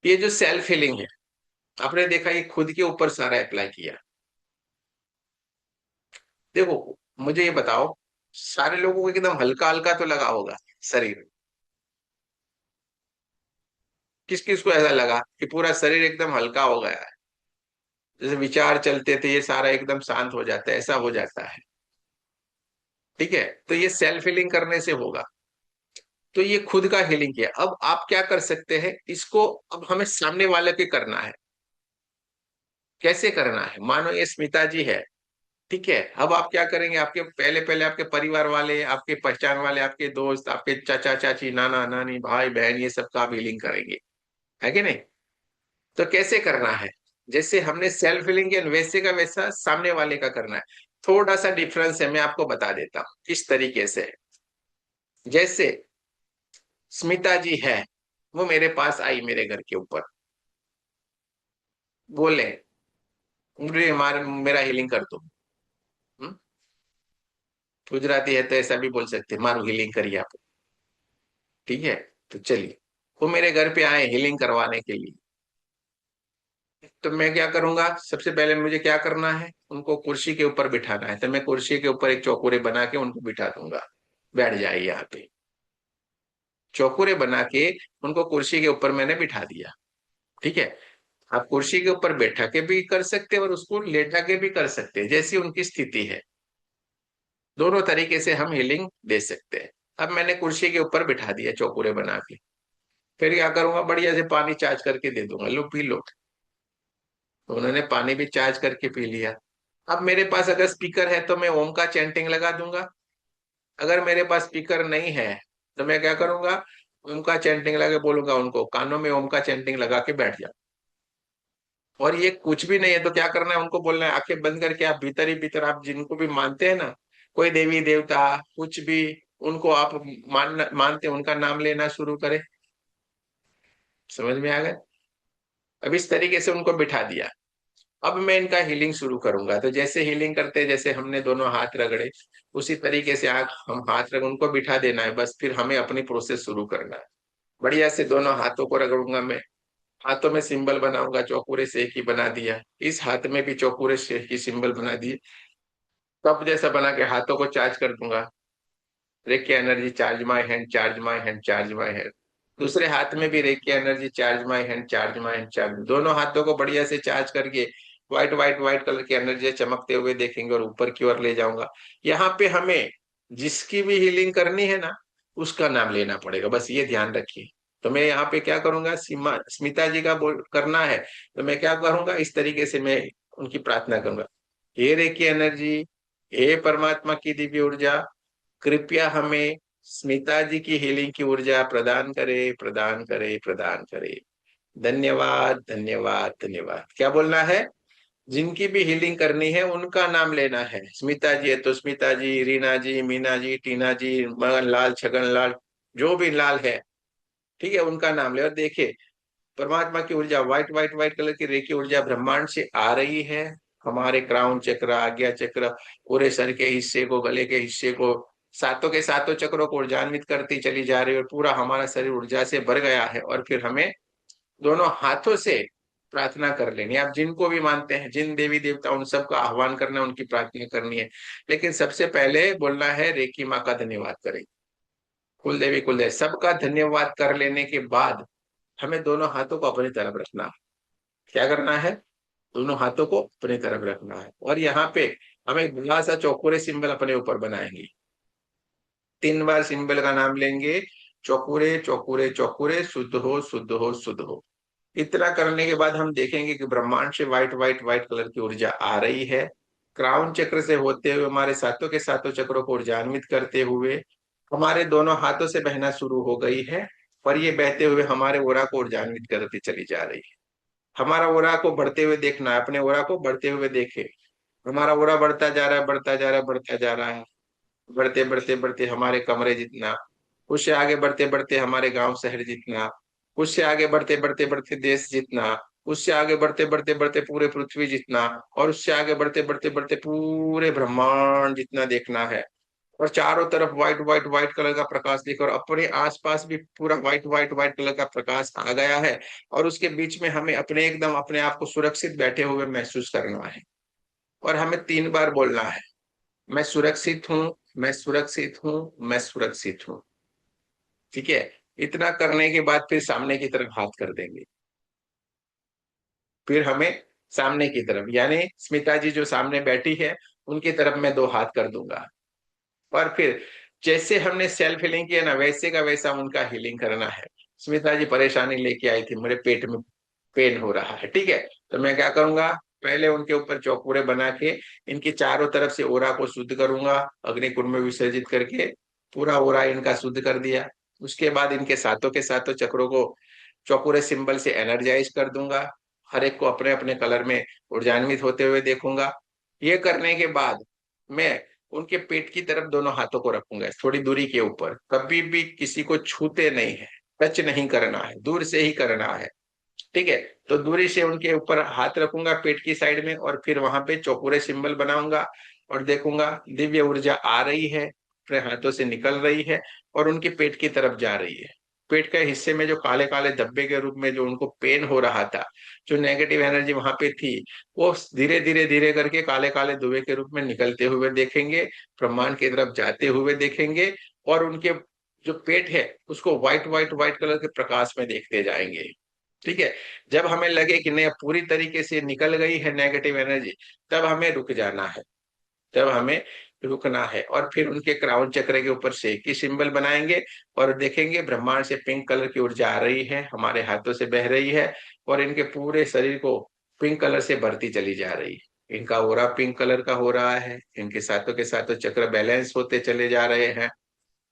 ये जो सेल्फ हीलिंग है, आपने देखा ये खुद के ऊपर सारा अप्लाई किया। देखो मुझे ये बताओ, सारे लोगों को एकदम हल्का हल्का तो लगा होगा शरीर, किस किस को ऐसा लगा कि पूरा शरीर एकदम हल्का हो गया है, जैसे विचार चलते थे ये सारा एकदम शांत हो जाता है, ऐसा हो जाता है। ठीक है, तो ये सेल्फ हीलिंग करने से होगा। तो ये खुद का हीलिंग किया। अब आप क्या कर सकते हैं इसको, अब हमें सामने वाले के करना है। कैसे करना है? मानो ये स्मिता जी है, ठीक है, अब आप क्या करेंगे, आपके पहले पहले आपके परिवार वाले, आपके पहचान वाले, आपके दोस्त, आपके चाचा चाची, नाना नानी, भाई बहन, ये सब का आप हीलिंग करेंगे, है कि नहीं? तो कैसे करना है? जैसे हमने सेल्फ हीलिंग किया वैसे का वैसा सामने वाले का करना है। थोड़ा सा डिफरेंस है, मैं आपको बता देता हूँ किस तरीके से है। जैसे स्मिता जी है, वो मेरे पास आई मेरे घर के ऊपर, बोले मुझे मेरा हीलिंग कर दो। हम्म? गुजराती है तो ऐसा भी बोल सकते हैं, मारू हीलिंग करिए आप। ठीक है, तो चलिए, वो मेरे घर पे आए हीलिंग करवाने के लिए। तो मैं क्या करूंगा, सबसे पहले मुझे क्या करना है, उनको कुर्सी के ऊपर बिठाना है। तो मैं कुर्सी के ऊपर एक चौकोरे बना के उनको बिठा दूंगा, बैठ जाए यहाँ पे। चौकोरे बना के उनको कुर्सी के ऊपर मैंने बिठा दिया। ठीक है, आप कुर्सी के ऊपर बैठा के भी कर सकते हैं और उसको लेटा के भी कर सकते हैं, जैसी उनकी स्थिति है। दोनों तरीके से हम हीलिंग दे सकते हैं। अब मैंने कुर्सी के ऊपर बिठा दिया चौकोरे बना के, फिर क्या करूंगा, बढ़िया से पानी चार्ज करके दे दूंगा, लो पी लो। तो उन्होंने पानी भी चार्ज करके पी लिया। अब मेरे पास अगर स्पीकर है तो मैं ओम का चैंटिंग लगा दूंगा। अगर मेरे पास स्पीकर नहीं है तो मैं क्या करूंगा, ओम का चैंटिंग लगा के बोलूंगा उनको, कानों में ओम का चैंटिंग लगा के बैठ जा। और ये कुछ भी नहीं है तो क्या करना है, उनको बोलना है आंखें बंद करके, आप भीतर ही भीतर, आप जिनको भी मानते हैं ना, कोई देवी देवता कुछ भी, उनको आप मानते हैं, उनका नाम लेना शुरू करें। समझ में आ गया? अब इस तरीके से उनको बिठा दिया। अब मैं इनका हीलिंग शुरू करूंगा। तो जैसे हीलिंग करते हैं, जैसे हमने दोनों हाथ रगड़े, उसी तरीके से आग हम हाथ रगड़ उनको बिठा देना है, बस फिर हमें अपनी प्रोसेस शुरू करना है। बढ़िया से दोनों हाथों को रगड़ूंगा मैं, हाथों में सिंबल बनाऊंगा, चौकुरे से एक ही बना दिया, इस हाथ में भी चौकुरे से एक ही सिंबल बना दिए, कप जैसा बना के हाथों को चार्ज कर दूंगा। Reiki energy charge my hand, charge my hand, charge my hand. दूसरे हाथ में भी reiki energy charge my hand, charge my hand, charge. दोनों हाथों को बढ़िया से चार्ज करके व्हाइट व्हाइट व्हाइट कलर की एनर्जी चमकते हुए देखेंगे और ऊपर की ओर ले जाऊंगा। यहाँ पे हमें जिसकी भी हीलिंग करनी है ना, उसका नाम लेना पड़ेगा, बस ये ध्यान रखिए। तो मैं यहाँ पे क्या करूंगा, सीमा स्मिता जी का बोल करना है, तो मैं क्या करूंगा, इस तरीके से मैं उनकी प्रार्थना करूंगा। हे रेकी एनर्जी, हे परमात्मा की दिव्य ऊर्जा, कृपया हमें स्मिता जी की हीलिंग की ऊर्जा प्रदान करे, प्रदान करे, प्रदान करे। धन्यवाद, धन्यवाद, धन्यवाद। क्या बोलना है? जिनकी भी हीलिंग करनी है उनका नाम लेना है। स्मिता जी है तो स्मिता जी, रीना जी, मीना जी, टीना जी, मगन लाल, छगन लाल, जो भी लाल है, ठीक है, उनका नाम ले। और देखिए, परमात्मा की ऊर्जा व्हाइट व्हाइट व्हाइट कलर की रेखी ऊर्जा ब्रह्मांड से आ रही है, हमारे क्राउन चक्र, आज्ञा चक्र, पूरे सर के हिस्से को, गले के हिस्से को, सातों के सातों चक्रों को ऊर्जान्वित करती चली जा रही है, और पूरा हमारा शरीर ऊर्जा से भर गया है। और फिर हमें दोनों हाथों से प्रार्थना कर लेनी है। आप जिनको भी मानते हैं, जिन देवी देवता, उन सबका आह्वान करना है, उनकी प्रार्थना करनी है। लेकिन सबसे पहले बोलना है रेकी माँ का धन्यवाद करें, कुल देवी कुल देवी सबका धन्यवाद कर लेने के बाद हमें दोनों हाथों को अपनी तरफ रखना है। क्या करना है? दोनों हाथों को अपनी तरफ रखना है, और यहाँ पे हम एक बड़ा सा चौकोरे सिंबल अपने ऊपर बनाएंगे। 3 बार सिंबल का नाम लेंगे, चौकुरे चौकुरे चौकुरे, शुद्ध हो, शुद्ध हो, शुद्ध हो। इतना करने के बाद हम देखेंगे कि ब्रह्मांड से व्हाइट व्हाइट व्हाइट कलर की ऊर्जा आ रही है, क्राउन चक्र से होते हुए हमारे सातों के सातों चक्रों को ऊर्जान्वित करते हुए हमारे दोनों हाथों से बहना शुरू हो गई है। और ये बहते हुए हमारे ओरा को ऊर्जान्वित करती चली जा रही है। हमारा ओरा को बढ़ते हुए देखना है, अपने ओरा को बढ़ते हुए देखे। हमारा ओरा बढ़ता जा रहा है, बढ़ता जा रहा है, बढ़ता जा रहा है, बढ़ते बढ़ते बढ़ते हमारे कमरे जितना, उससे आगे बढ़ते बढ़ते हमारे गांव शहर जितना, उससे आगे बढ़ते बढ़ते बढ़ते देश जितना, उससे आगे बढ़ते बढ़ते बढ़ते पूरे पृथ्वी जितना, और उससे आगे बढ़ते बढ़ते बढ़ते पूरे ब्रह्मांड जितना देखना है। और चारों तरफ व्हाइट व्हाइट व्हाइट कलर का प्रकाश दिखे, और अपने आसपास भी पूरा व्हाइट व्हाइट व्हाइट कलर का प्रकाश आ गया है। और उसके बीच में हमें अपने एकदम अपने आप को सुरक्षित बैठे हुए महसूस करना है, और हमें 3 बार बोलना है, मैं सुरक्षित हूँ, मैं सुरक्षित हूँ, मैं सुरक्षित हूँ। ठीक है। इतना करने के बाद फिर सामने की तरफ हाथ कर देंगे। फिर हमें सामने की तरफ, यानी स्मिता जी जो सामने बैठी है उनकी तरफ मैं 2 हाथ कर दूंगा। और फिर जैसे हमने सेल्फ हीलिंग किया ना, वैसे का वैसा उनका हीलिंग करना है। स्मिता जी परेशानी लेके आई थी, मेरे पेट में पेन हो रहा है, ठीक है। तो मैं क्या करूंगा, पहले उनके ऊपर चौपूरे बना के इनकी चारों तरफ से ओरा को शुद्ध करूंगा, अग्निकुंड में विसर्जित करके पूरा ओरा इनका शुद्ध कर दिया। उसके बाद इनके सातों के सातों चक्रों को चौपूरे सिंबल से एनर्जाइज कर दूंगा। हर एक को अपने अपने कलर में ऊर्जान्वित होते हुए देखूंगा। ये करने के बाद मैं उनके पेट की तरफ दोनों हाथों को रखूंगा थोड़ी दूरी के ऊपर, कभी भी किसी को छूते नहीं है, टच नहीं करना है, दूर से ही करना है। ठीक है। तो दूरी से उनके ऊपर हाथ रखूंगा पेट की साइड में, और फिर वहां पे चौकोरे सिंबल बनाऊंगा और देखूंगा दिव्य ऊर्जा आ रही है, अपने हाथों से निकल रही है और उनके पेट की तरफ जा रही है। पेट के हिस्से में जो काले काले धब्बे के रूप में जो उनको पेन हो रहा था, जो नेगेटिव एनर्जी वहां पे थी, वो धीरे धीरे धीरे करके काले काले धुएं के रूप में निकलते हुए देखेंगे, ब्रह्मांड की तरफ जाते हुए देखेंगे। और उनके जो पेट है उसको व्हाइट व्हाइट व्हाइट कलर के प्रकाश में देखते जाएंगे। ठीक है। जब हमें लगे कि नहीं अब पूरी तरीके से निकल गई है नेगेटिव एनर्जी, तब हमें रुक जाना है, तब हमें रुकना है। और फिर उनके क्राउन चक्र के ऊपर शेक की सिंबल बनाएंगे और देखेंगे ब्रह्मांड से पिंक कलर की ऊर्जा आ रही है, हमारे हाथों से बह रही है और इनके पूरे शरीर को पिंक कलर से भरती चली जा रही है। इनका ओरा पिंक कलर का हो रहा है, इनके सातों के सातों चक्र बैलेंस होते चले जा रहे हैं,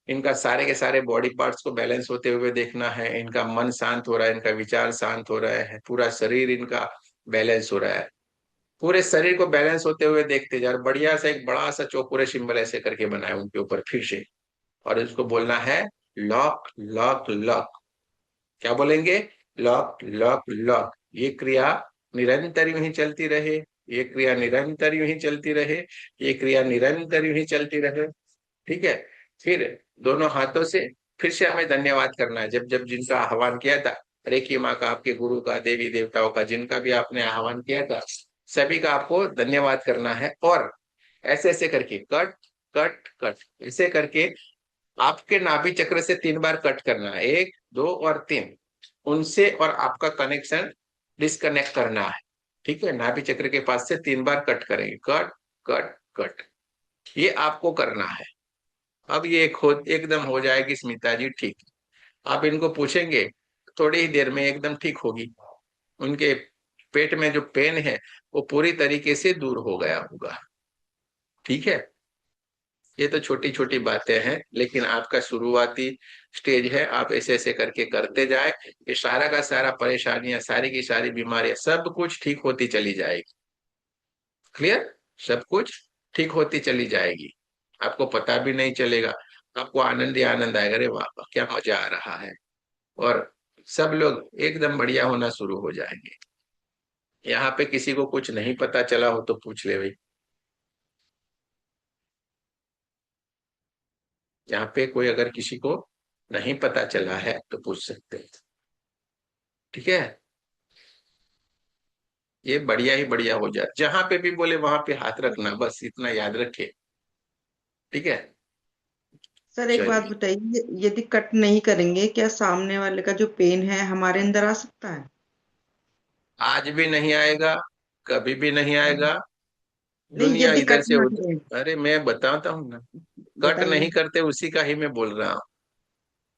इनका सारे के सारे बॉडी पार्ट्स को बैलेंस होते हुए देखना है, इनका मन शांत हो रहा है, इनका विचार शांत हो रहा है, पूरा शरीर इनका बैलेंस हो रहा है। पूरे शरीर को बैलेंस होते हुए देखते जा, बढ़िया सा एक बड़ा सा चौकोरे सिंबल ऐसे करके बनाए उनके ऊपर फिर से, और इसको बोलना है लॉक लॉक लॉक। क्या बोलेंगे? Lock lock lock. ये क्रिया निरंतर यूं ही चलती रहे, ये क्रिया निरंतर यूं ही चलती रहे, ये क्रिया निरंतर यूं ही चलती रहे। ठीक है। फिर दोनों हाथों से फिर से हमें धन्यवाद करना है, जब जब जिनका आह्वान किया था, रेखी माँ का, आपके गुरु का, देवी देवताओं का, जिनका भी आपने आह्वान किया था, सभी का आपको धन्यवाद करना है। और ऐसे ऐसे करके कट कट कट ऐसे करके आपके नाभि चक्र से 3 बार कट करना है, 1 2 और 3। उनसे और आपका कनेक्शन डिस्कनेक्ट करना है। ठीक है। नाभि चक्र के पास से 3 बार कट करेंगे, कट कट कट। ये आपको करना है। अब ये खुद एकदम हो जाएगी स्मिता जी ठीक। आप इनको पूछेंगे थोड़ी ही देर में एकदम ठीक होगी। उनके पेट में जो पेन है वो पूरी तरीके से दूर हो गया होगा। ठीक है। ये तो छोटी छोटी बातें हैं, लेकिन आपका शुरुआती स्टेज है, आप ऐसे ऐसे करके करते जाए, ये सारा का सारा परेशानियां, सारी की सारी बीमारियां, सब कुछ ठीक होती चली जाएगी। क्लियर? सब कुछ ठीक होती चली जाएगी, आपको पता भी नहीं चलेगा, आपको आनंद ही आनंद आएगा, अरे वाह वाह, क्या मजा आ रहा है। और सब लोग एकदम बढ़िया होना शुरू हो जाएंगे। यहाँ पे किसी को कुछ नहीं पता चला हो तो पूछ ले भाई, यहाँ पे कोई अगर किसी को नहीं पता चला है तो पूछ सकते हैं। ठीक है। ये बढ़िया ही बढ़िया हो जाए, जहां पे भी बोले वहां पे हाथ रखना, बस इतना याद रखे। ठीक है।
सर एक बात
चलिए।
बताइए, यदि कट नहीं करेंगे क्या सामने वाले का जो पेन है हमारे अंदर आ सकता है?
आज भी नहीं आएगा, कभी भी नहीं आएगा।
नहीं,
दुनिया
यदि
इधर
कट
से
ना
उधर,
करें।
अरे मैं बताता हूँ ना, कट नहीं
बताइए।
करते उसी का ही मैं बोल रहा हूँ।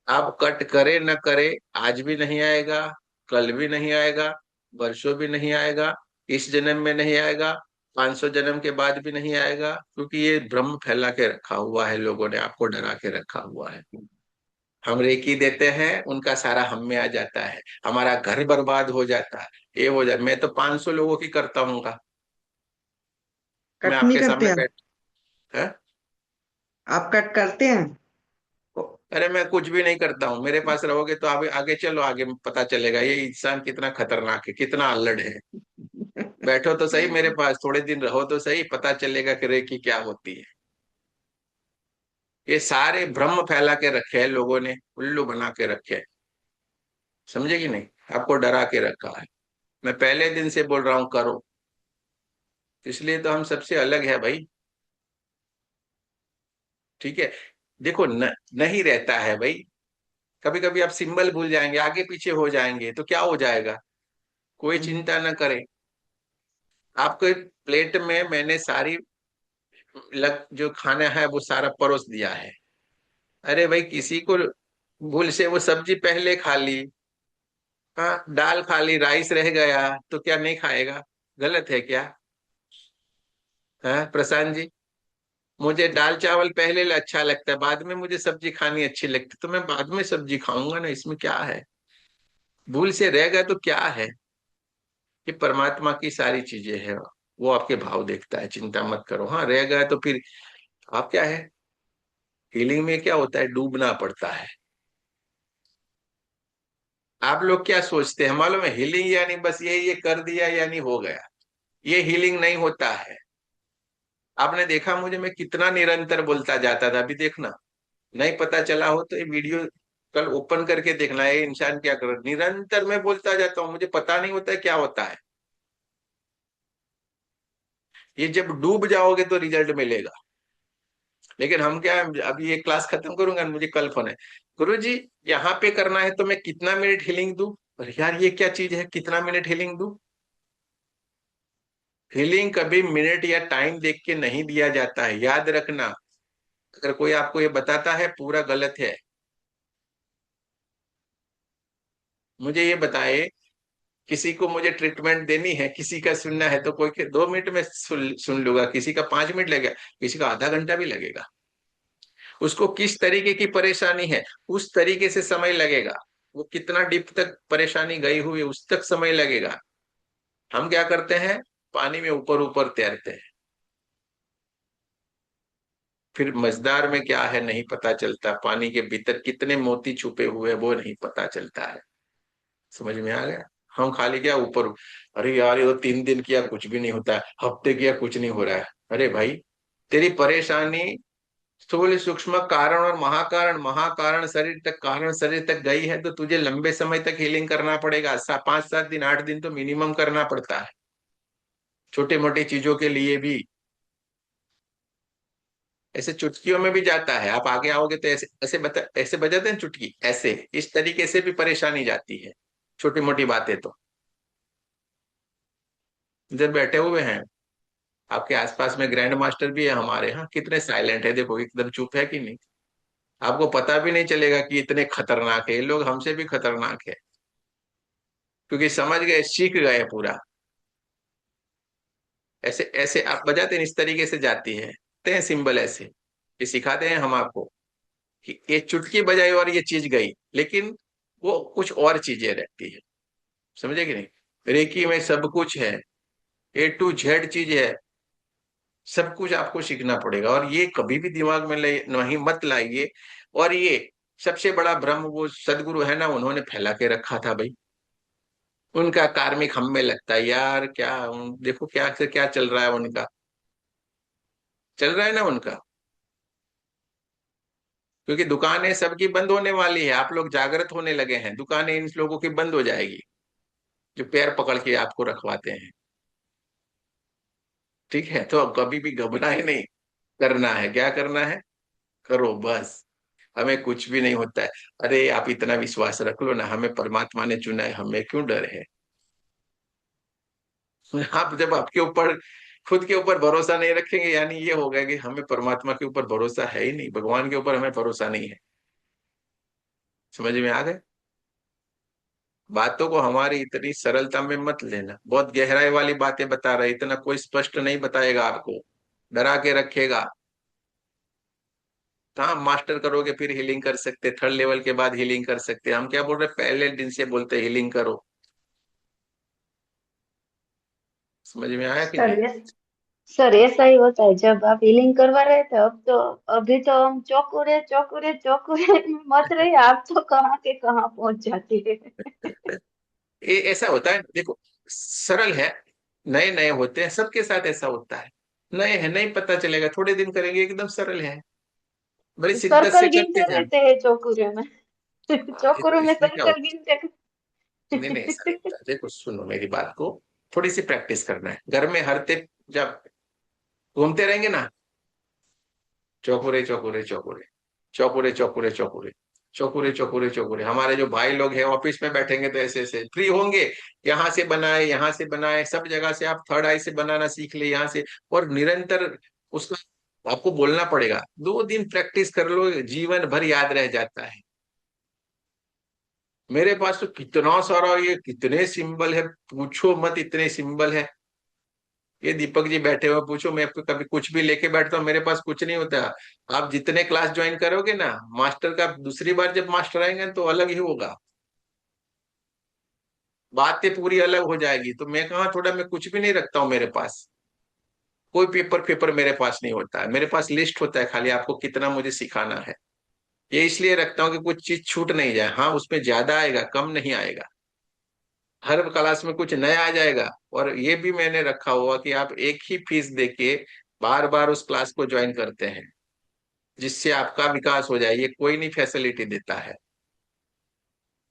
आप कट करे न करे, आज भी नहीं आएगा, कल भी नहीं आएगा, वर्षों भी नहीं आएगा, इस जन्म में नहीं आएगा, 500 जन्म के बाद भी नहीं आएगा, क्योंकि ये भ्रम फैला के रखा हुआ है, लोगों ने आपको डरा के रखा हुआ है। हम रेकी देते हैं, उनका सारा हम में आ जाता है, हमारा घर बर्बाद हो जाता है, ये हो जाता। मैं तो 500 लोगों की करता हूँ, मैं
कट नहीं
आपके
करते
सामने
आप?
बैठ है?
आप कट करते हैं?
अरे मैं कुछ भी नहीं करता हूँ, मेरे पास रहोगे तो आगे आगे चलो, आगे पता चलेगा ये इंसान कितना खतरनाक है, कितना अल्लड़ है। बैठो तो सही मेरे पास, थोड़े दिन रहो तो सही, पता चलेगा कि रेकी क्या होती है। ये सारे भ्रम फैला के रखे हैं लोगों ने, उल्लू बना के रखे हैं, समझे कि नहीं? आपको डरा के रखा है। मैं पहले दिन से बोल रहा हूं करो, इसलिए तो हम सबसे अलग है भाई। ठीक है, देखो नहीं रहता है भाई। कभी कभी आप सिंबल भूल जाएंगे, आगे पीछे हो जाएंगे, तो क्या हो जाएगा? कोई चिंता न करे। आपके प्लेट में मैंने सारी जो खाना है वो सारा परोस दिया है। अरे भाई, किसी को भूल से वो सब्जी पहले खा ली, हाँ, दाल खा ली, राइस रह गया, तो क्या नहीं खाएगा? गलत है क्या? हाँ प्रशांत जी, मुझे दाल चावल पहले अच्छा लगता है, बाद में मुझे सब्जी खानी अच्छी लगती, तो मैं बाद में सब्जी खाऊंगा ना, इसमें क्या है? भूल से रह गया तो क्या है? ये परमात्मा की सारी चीजें है, वो आपके भाव देखता है, चिंता मत करो। हाँ, रह गया तो फिर आप क्या है, हीलिंग में क्या होता है, डूबना पड़ता है। आप लोग क्या सोचते हैं मालूम है, हीलिंग यानी बस ये कर दिया यानी हो गया। ये हीलिंग नहीं होता है। आपने देखा मुझे, मैं कितना निरंतर बोलता जाता था, अभी देखना। नहीं पता चला हो तो ये वीडियो कल ओपन करके देखना, ये इंसान क्या कर रहा है। निरंतर मैं बोलता जाता हूँ, मुझे पता नहीं होता है क्या होता है। ये जब डूब जाओगे तो रिजल्ट मिलेगा। लेकिन हम क्या, अभी ये क्लास खत्म करूंगा, मुझे कल फोन है, गुरु जी यहाँ पे करना है तो मैं कितना मिनट हीलिंग दूं? अरे यार, ये क्या चीज है, कितना मिनट हीलिंग दूं? हीलिंग कभी मिनट या टाइम देख के नहीं दिया जाता है, याद रखना। अगर कोई आपको ये बताता है, पूरा गलत है। मुझे ये बताए, किसी को मुझे ट्रीटमेंट देनी है, किसी का सुनना है, तो कोई के 2 मिनट में सुन लूंगा, किसी का 5 मिनट लगेगा, किसी का आधा घंटा भी लगेगा। उसको किस तरीके की परेशानी है, उस तरीके से समय लगेगा। वो कितना डीप तक परेशानी गई हुई है, उस तक समय लगेगा। हम क्या करते हैं, पानी में ऊपर ऊपर तैरते हैं, फिर मझदार में क्या है नहीं पता चलता, पानी के भीतर कितने मोती छुपे हुए हैं वो नहीं पता चलता है। समझ में आ गया? हम खाली क्या ऊपर, अरे यार ये तो 3 दिन किया कुछ भी नहीं होता है, हफ्ते किया कुछ नहीं हो रहा है। अरे भाई, तेरी परेशानी स्थूल सूक्ष्म कारण और महाकारण, महाकारण शरीर तक, कारण शरीर तक गई है, तो तुझे लंबे समय तक हीलिंग करना पड़ेगा। 5-7 दिन 8 दिन तो मिनिमम करना पड़ता है, छोटे मोटे चीजों के लिए भी। ऐसे चुटकियों में भी जाता है, आप आगे आओगे तो ऐसे ऐसे ऐसे बजाते हैं चुटकी, ऐसे इस तरीके से भी परेशानी जाती है, छोटी मोटी बातें तो। इधर बैठे हुए हैं आपके आसपास में ग्रैंड मास्टर भी है हमारे यहाँ, कितने साइलेंट है, देखो एकदम चुप है कि नहीं। आपको पता भी नहीं चलेगा कि इतने खतरनाक है ये लोग, हमसे भी खतरनाक है, क्योंकि समझ गए, सीख गए पूरा। ऐसे ऐसे आप बजाते हैं, इस तरीके से जाती है, ते हैं सिंबल ऐसे, ये सिखाते हैं हम आपको कि ये चुटकी बजाई और ये चीज गई, लेकिन वो कुछ और चीजें रहती है। समझे कि नहीं? रेकी में सब कुछ है, A to Z चीज है, सब कुछ आपको सीखना पड़ेगा, और ये कभी भी दिमाग में नहीं मत लाइए। और ये सबसे बड़ा भ्रम वो सदगुरु है ना, उन्होंने फैला के रखा था भाई। उनका कार्मिक हम में लगता है यार, क्या देखो क्या से क्या चल रहा है उनका, चल रहा है ना उनका। क्योंकि दुकानें सबकी बंद होने वाली है, आप लोग जागृत होने लगे हैं, दुकानें इन लोगों की बंद हो जाएगी जो पैर पकड़ के आपको रखवाते हैं। ठीक है, तो अब कभी भी घबराए नहीं, करना है, क्या करना है करो बस। हमें कुछ भी नहीं होता है। अरे आप इतना विश्वास रख लो ना, हमें परमात्मा ने चुना है, हमें क्यों डर है? आप जब आपके ऊपर, खुद के ऊपर भरोसा नहीं रखेंगे, यानी ये होगा कि हमें परमात्मा के ऊपर भरोसा है ही नहीं, भगवान के ऊपर हमें भरोसा नहीं है। समझ में आ गए? बातों को हमारी इतनी सरलता में मत लेना, बहुत गहराई वाली बातें बता रहे, इतना कोई स्पष्ट नहीं बताएगा आपको, डरा के रखेगा। हाँ, मास्टर करोगे फिर हीलिंग कर सकते, 3rd लेवल के बाद हीलिंग कर सकते। हम क्या बोल रहे, पहले दिन से बोलते हीलिंग करो। समझ में आया कि नहीं?
सर ये सर ऐसा ही होता है जब आप हीलिंग करवा रहे थे। अब तो अभी तो हम चौकुरे चौकुरे चौकुरे मत रहे, आप तो कहाँ के कहाँ पहुंच जाती है।
ये ऐसा होता है, देखो, सरल है, नए नए होते हैं, सबके साथ ऐसा होता है। नए हैं, नहीं पता चलेगा, थोड़े दिन करेंगे एकदम सरल है, बड़ी शिद्दत
सर्कल
से
गिनते
करते जाए।
रहते हैं चौकुरे में।
अरे तो
चौकुरों में
इसमें क्या
सर्कल
होता
गिनते।
है? नहीं नहीं, ऐसा नहीं होता। देखो सुनो मेरी बात को, थोड़ी सी प्रैक्टिस करना है घर में। हर ते जब घूमते रहेंगे ना, चौकुरे Cho Ku Rei Cho Ku Rei Cho Ku Rei Cho Ku Rei Cho Ku Rei Cho Ku Rei Cho Ku Rei चौकुरे, हमारे जो भाई लोग हैं ऑफिस में बैठेंगे तो ऐसे ऐसे फ्री होंगे, यहाँ से बनाए यहाँ से बनाए, सब जगह से आप थर्ड आई से बनाना सीख ले यहाँ से। और निरंतर उसका आपको बोलना पड़ेगा, 2 दिन प्रैक्टिस कर लो, जीवन भर याद रह जाता है। मेरे पास तो कितना सारा, ये कितने सिंबल है, पूछो मत, इतने सिंबल है। ये दीपक जी बैठे हुए, पूछो, मैं आपको कभी कुछ भी लेके बैठता हूँ, मेरे पास कुछ नहीं होता। आप जितने क्लास ज्वाइन करोगे ना मास्टर का, दूसरी बार जब मास्टर आएंगे तो अलग ही होगा, बातें पूरी अलग हो जाएगी। तो मैं कहा थोड़ा, मैं कुछ भी नहीं रखता हूँ मेरे पास, कोई पेपर पेपर मेरे पास नहीं होता है, मेरे पास लिस्ट होता है खाली, आपको कितना मुझे सिखाना है। ये इसलिए रखता हूँ कि कुछ चीज छूट नहीं जाए। हाँ उसमें ज्यादा आएगा, कम नहीं आएगा, हर क्लास में कुछ नया आ जाएगा। और ये भी मैंने रखा हुआ कि आप एक ही फीस देके बार बार उस क्लास को ज्वाइन करते हैं, जिससे आपका विकास हो जाए। ये कोई नहीं फैसिलिटी देता है,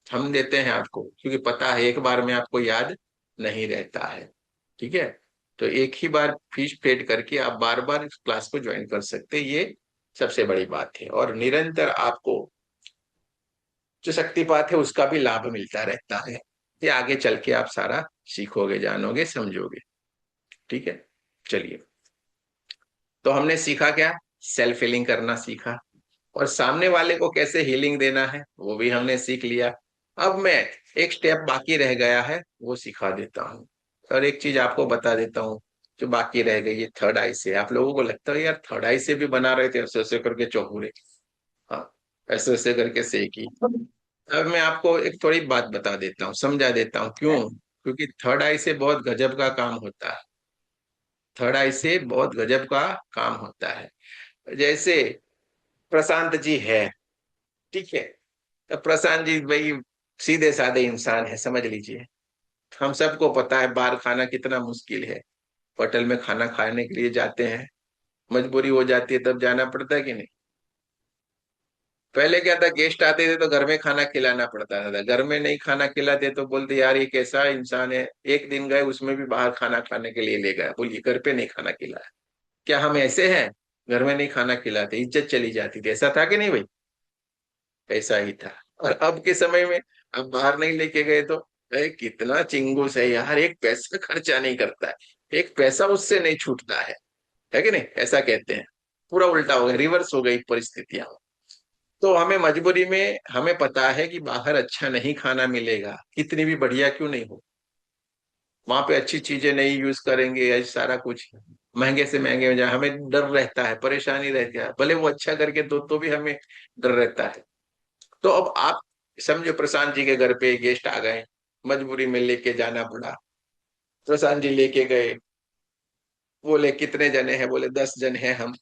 हम देते हैं आपको, क्योंकि पता है एक बार में आपको याद नहीं रहता है। ठीक है, तो एक ही बार फीस पेड करके आप बार बार इस क्लास को ज्वाइन कर सकते हैं, ये सबसे बड़ी बात है। और निरंतर आपको जो शक्तिपात है उसका भी लाभ मिलता रहता है, ये आगे चल के आप सारा सीखोगे, जानोगे, समझोगे। ठीक है, चलिए। तो हमने सीखा क्या, सेल्फ हीलिंग करना सीखा, और सामने वाले को कैसे हीलिंग देना है वो भी हमने सीख लिया। अब मैं एक स्टेप बाकी रह गया है वो सिखा देता हूँ। और एक चीज आपको बता देता हूँ जो बाकी रह गई है, थर्ड आई से। आप लोगों को लगता है यार थर्ड आई से भी बना रहे थे ऐसे ऐसे करके चौकुरे, हाँ ऐसे ऐसे करके सेकी। अब मैं आपको एक थोड़ी बात बता देता हूँ, समझा देता हूँ क्यों। क्योंकि थर्ड आई से बहुत गजब का काम होता है, थर्ड आई से बहुत गजब का काम होता है। जैसे प्रशांत जी है, ठीक है, तो प्रशांत जी भाई सीधे साधे इंसान है, समझ लीजिए। हम सबको पता है बाहर खाना कितना मुश्किल है, होटल में खाना खाने के लिए जाते हैं, मजबूरी हो जाती है तब जाना पड़ता है कि नहीं। पहले क्या था, गेस्ट आते थे तो घर में खाना खिलाना पड़ता था, घर में नहीं खाना खिलाते तो बोलते यार ये कैसा इंसान है, एक दिन गए उसमें भी बाहर खाना खाने के लिए ले गया, बोलिए घर पे नहीं खाना खिलाया। क्या हम ऐसे हैं, घर में नहीं खाना खिलाते, इज्जत चली जाती थी, ऐसा था कि नहीं भाई। ऐसा ही था। और अब के समय में अब बाहर नहीं लेके गए तो अरे कितना चिंगूस है यार, एक पैसा खर्चा नहीं करता है, एक पैसा उससे नहीं छूटता है कि नहीं, ऐसा कहते हैं। पूरा उल्टा हो गया, रिवर्स हो गई परिस्थितियां। तो हमें मजबूरी में, हमें पता है कि बाहर अच्छा नहीं खाना मिलेगा, कितनी भी बढ़िया क्यों नहीं हो, वहां पे अच्छी चीजें नहीं यूज करेंगे, या सारा कुछ महंगे से महंगे हो जाए, हमें डर रहता है, परेशानी रहती है, भले वो अच्छा करके दो तो भी हमें डर रहता है। तो अब आप समझो प्रशांत जी के घर पे गेस्ट आ गए, मजबूरी में लेके जाना पड़ा। प्रशांत जी लेके गए, बोले कितने जने हैं, बोले 10 जन हैं हम।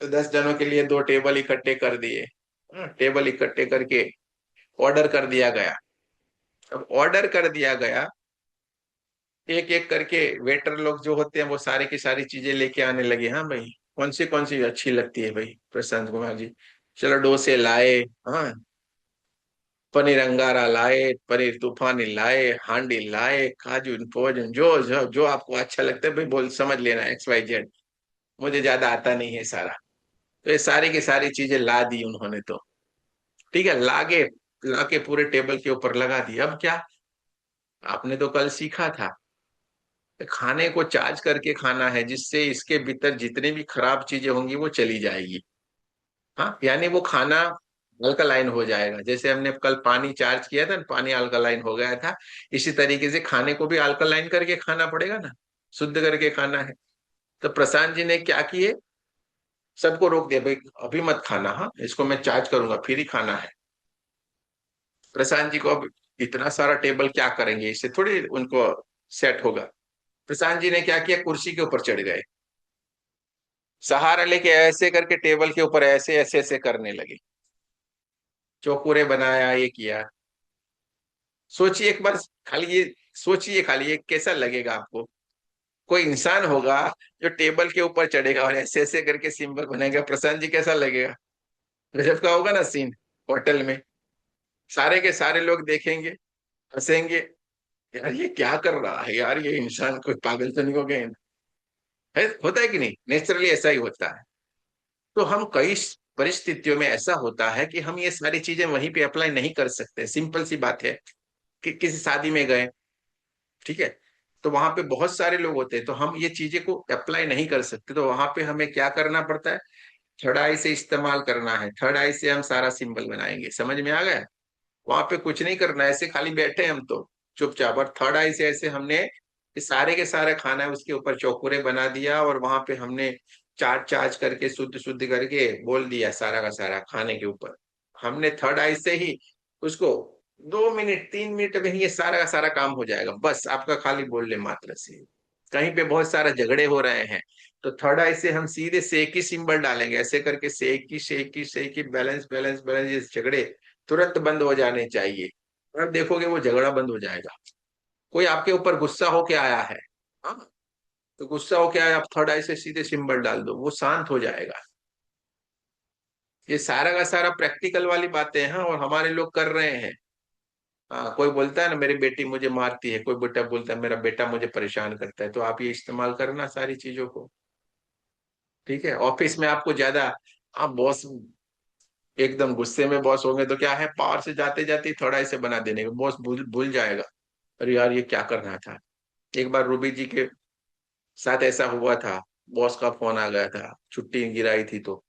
तो 10 जनों के लिए 2 टेबल इकट्ठे कर दिए। टेबल इकट्ठे करके ऑर्डर कर दिया गया। अब ऑर्डर कर दिया गया, एक एक करके वेटर लोग जो होते हैं वो सारी की सारी चीजें लेके आने लगे। हाँ भाई, कौन सी अच्छी लगती है भाई प्रशांत कुमार जी, चलो डोसे लाए, हाँ पनीर अंगारा लाए, पनीर तूफानी लाए, हांडी लाए, काजू भोजन, जो आपको अच्छा लगता है भाई बोल, समझ लेना XYZ, मुझे ज्यादा आता नहीं है सारा। तो ये सारी की सारी चीजें ला दी उन्होंने तो, ठीक है, लाके पूरे टेबल के ऊपर लगा दी। अब क्या, आपने तो कल सीखा था खाने को चार्ज करके खाना है, जिससे इसके भीतर जितनी भी खराब चीजें होंगी वो चली जाएगी। हाँ यानी वो खाना अल्कलाइन हो जाएगा, जैसे हमने कल पानी चार्ज किया था ना, पानी अल्कलाइन हो गया था, इसी तरीके से खाने को भी अल्कलाइन करके खाना पड़ेगा ना, शुद्ध करके खाना है। तो प्रशांत जी ने क्या किए, सबको रोक दिया, भाई अभी मत खाना, हाँ इसको मैं चार्ज करूंगा फिर ही खाना है। प्रशांत जी को अब इतना सारा टेबल क्या करेंगे, इससे थोड़ी उनको सेट होगा। प्रशांत जी ने क्या किया, कुर्सी के ऊपर चढ़ गए, सहारा लेके ऐसे करके टेबल के ऊपर ऐसे ऐसे ऐसे करने लगे, चौकुरे बनाया, ये किया। सोचिए एक बार, खाली ये सोचिए, खाली ये कैसा लगेगा आपको। कोई इंसान होगा जो टेबल के ऊपर चढ़ेगा और ऐसे ऐसे करके सिंबल बनाएगा, प्रशांत जी कैसा लगेगा। गजब का होगा ना सीन। होटल में सारे के सारे लोग देखेंगे, हंसेंगे, यार ये क्या कर रहा है यार, ये इंसान कोई पागल तो नहीं हो गए है, होता है कि नहीं, नेचुरली ऐसा ही होता है। तो हम कई परिस्थितियों में ऐसा होता है कि हम ये सारी चीजें वहीं पे अप्लाई नहीं कर सकते। सिंपल सी बात है कि किसी शादी में गए, ठीक है, तो वहां पे बहुत सारे लोग होते हैं, तो हम ये चीजें को अप्लाई नहीं कर सकते, तो वहां पे हमें क्या करना पड़ता है, थर्ड आई से इस्तेमाल करना है। थर्ड आई से हम सारा सिंबल बनाएंगे, समझ में आ गया। वहां पे कुछ नहीं करना है, ऐसे खाली बैठे हैं हम तो चुपचाप, और थर्ड आई से ऐसे हमने ये सारे के सारे खाना है उसके ऊपर चौकुरे बना दिया, और वहां पे हमने चार्ज चार्ज करके शुद्ध शुद्ध करके बोल दिया सारा का सारा खाने के ऊपर। हमने थर्ड आई से ही उसको 2 मिनट 3 मिनट में ही ये सारा का सारा काम हो जाएगा, बस आपका खाली बोलने मात्र से। कहीं पे बहुत सारा झगड़े हो रहे हैं, तो थर्ड आई से हम सीधे से की सिंबल डालेंगे, ऐसे करके से की बैलेंस बैलेंस बैलेंस, ये झगड़े तुरंत बंद हो जाने चाहिए। और देखोगे वो झगड़ा बंद हो जाएगा। कोई आपके ऊपर गुस्सा होके आया है, हाँ, तो गुस्सा होके आया, आप थर्ड आई से सीधे सिंबल डाल दो, वो शांत हो जाएगा। ये सारा का सारा प्रैक्टिकल वाली बातें हैं और हमारे लोग कर रहे हैं। हाँ, कोई बोलता है ना मेरी बेटी मुझे मारती है, कोई बेटा बोलता है मेरा बेटा मुझे परेशान करता है, तो आप ये इस्तेमाल करना सारी चीजों को। ठीक है, ऑफिस में आपको ज्यादा, आप बॉस एकदम गुस्से में बॉस होंगे तो क्या है, पावर से जाते जाते थोड़ा ऐसे बना देने का, बॉस भूल भूल जाएगा, अरे यार ये क्या करना था। एक बार रूबी जी के साथ ऐसा हुआ था, बॉस का फोन आ गया था, छुट्टी गिराई थी, तो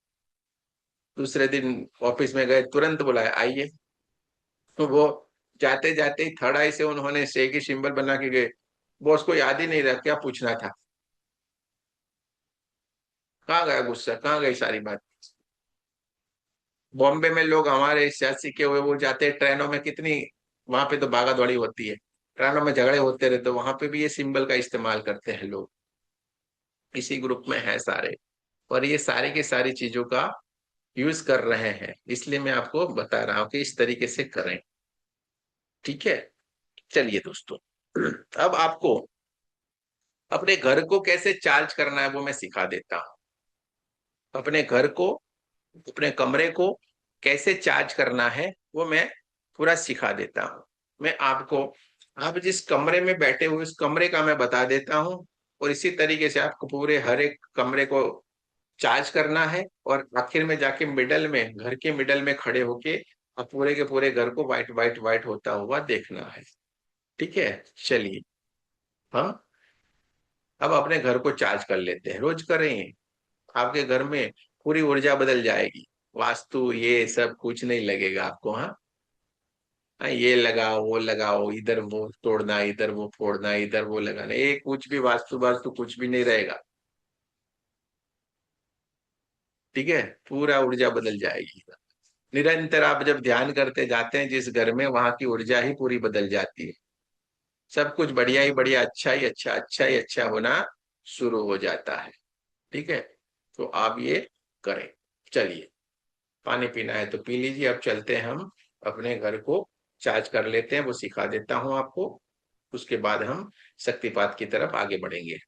दूसरे दिन ऑफिस में गए, तुरंत बुलाया आइए, तो वो जाते जाते ही थर्ड आई से उन्होंने से की सिंबल बना के गए। बॉस को याद ही नहीं रहा क्या पूछना था, कहाँ गया गुस्सा, कहाँ गई सारी बात। बॉम्बे में लोग हमारे शायद सीखे हुए, वो जाते हैं ट्रेनों में, कितनी वहां पे तो भागा दौड़ी होती है, ट्रेनों में झगड़े होते रहते, वहां पे भी ये सिंबल का इस्तेमाल करते हैं लोग। इसी ग्रुप में है सारे, और ये सारी की सारी चीजों का यूज कर रहे हैं, इसलिए मैं आपको बता रहा हूं कि इस तरीके से करें। ठीक है, चलिए दोस्तों, अब आपको अपने घर को कैसे चार्ज करना है वो मैं सिखा देता हूँ। अपने घर को, अपने कमरे को कैसे चार्ज करना है वो मैं पूरा सिखा देता हूँ। मैं आपको, आप जिस कमरे में बैठे हुए उस कमरे का मैं बता देता हूँ, और इसी तरीके से आपको पूरे हर एक कमरे को चार्ज करना है, और आखिर में जाके मिडल में, घर के मिडल में खड़े होके आप पूरे के पूरे घर को वाइट वाइट वाइट होता हुआ देखना है। ठीक है, चलिए, हाँ, अब अपने घर को चार्ज कर लेते हैं, रोज करें, आपके घर में पूरी ऊर्जा बदल जाएगी। वास्तु ये सब कुछ नहीं लगेगा आपको, हाँ, हाँ, ये लगाओ वो लगाओ, इधर वो तोड़ना इधर वो फोड़ना इधर वो लगाना, ये कुछ भी वास्तु वास्तु कुछ भी नहीं रहेगा। ठीक है, पूरा ऊर्जा बदल जाएगी। निरंतर आप जब ध्यान करते जाते हैं जिस घर में, वहां की ऊर्जा ही पूरी बदल जाती है। सब कुछ बढ़िया ही बढ़िया, अच्छा ही अच्छा, अच्छा ही अच्छा होना शुरू हो जाता है। ठीक है, तो आप ये करें। चलिए, पानी पीना है तो पी लीजिए, अब चलते हैं हम अपने घर को चार्ज कर लेते हैं, वो सिखा देता हूं आपको। उसके बाद हम शक्तिपात की तरफ आगे बढ़ेंगे।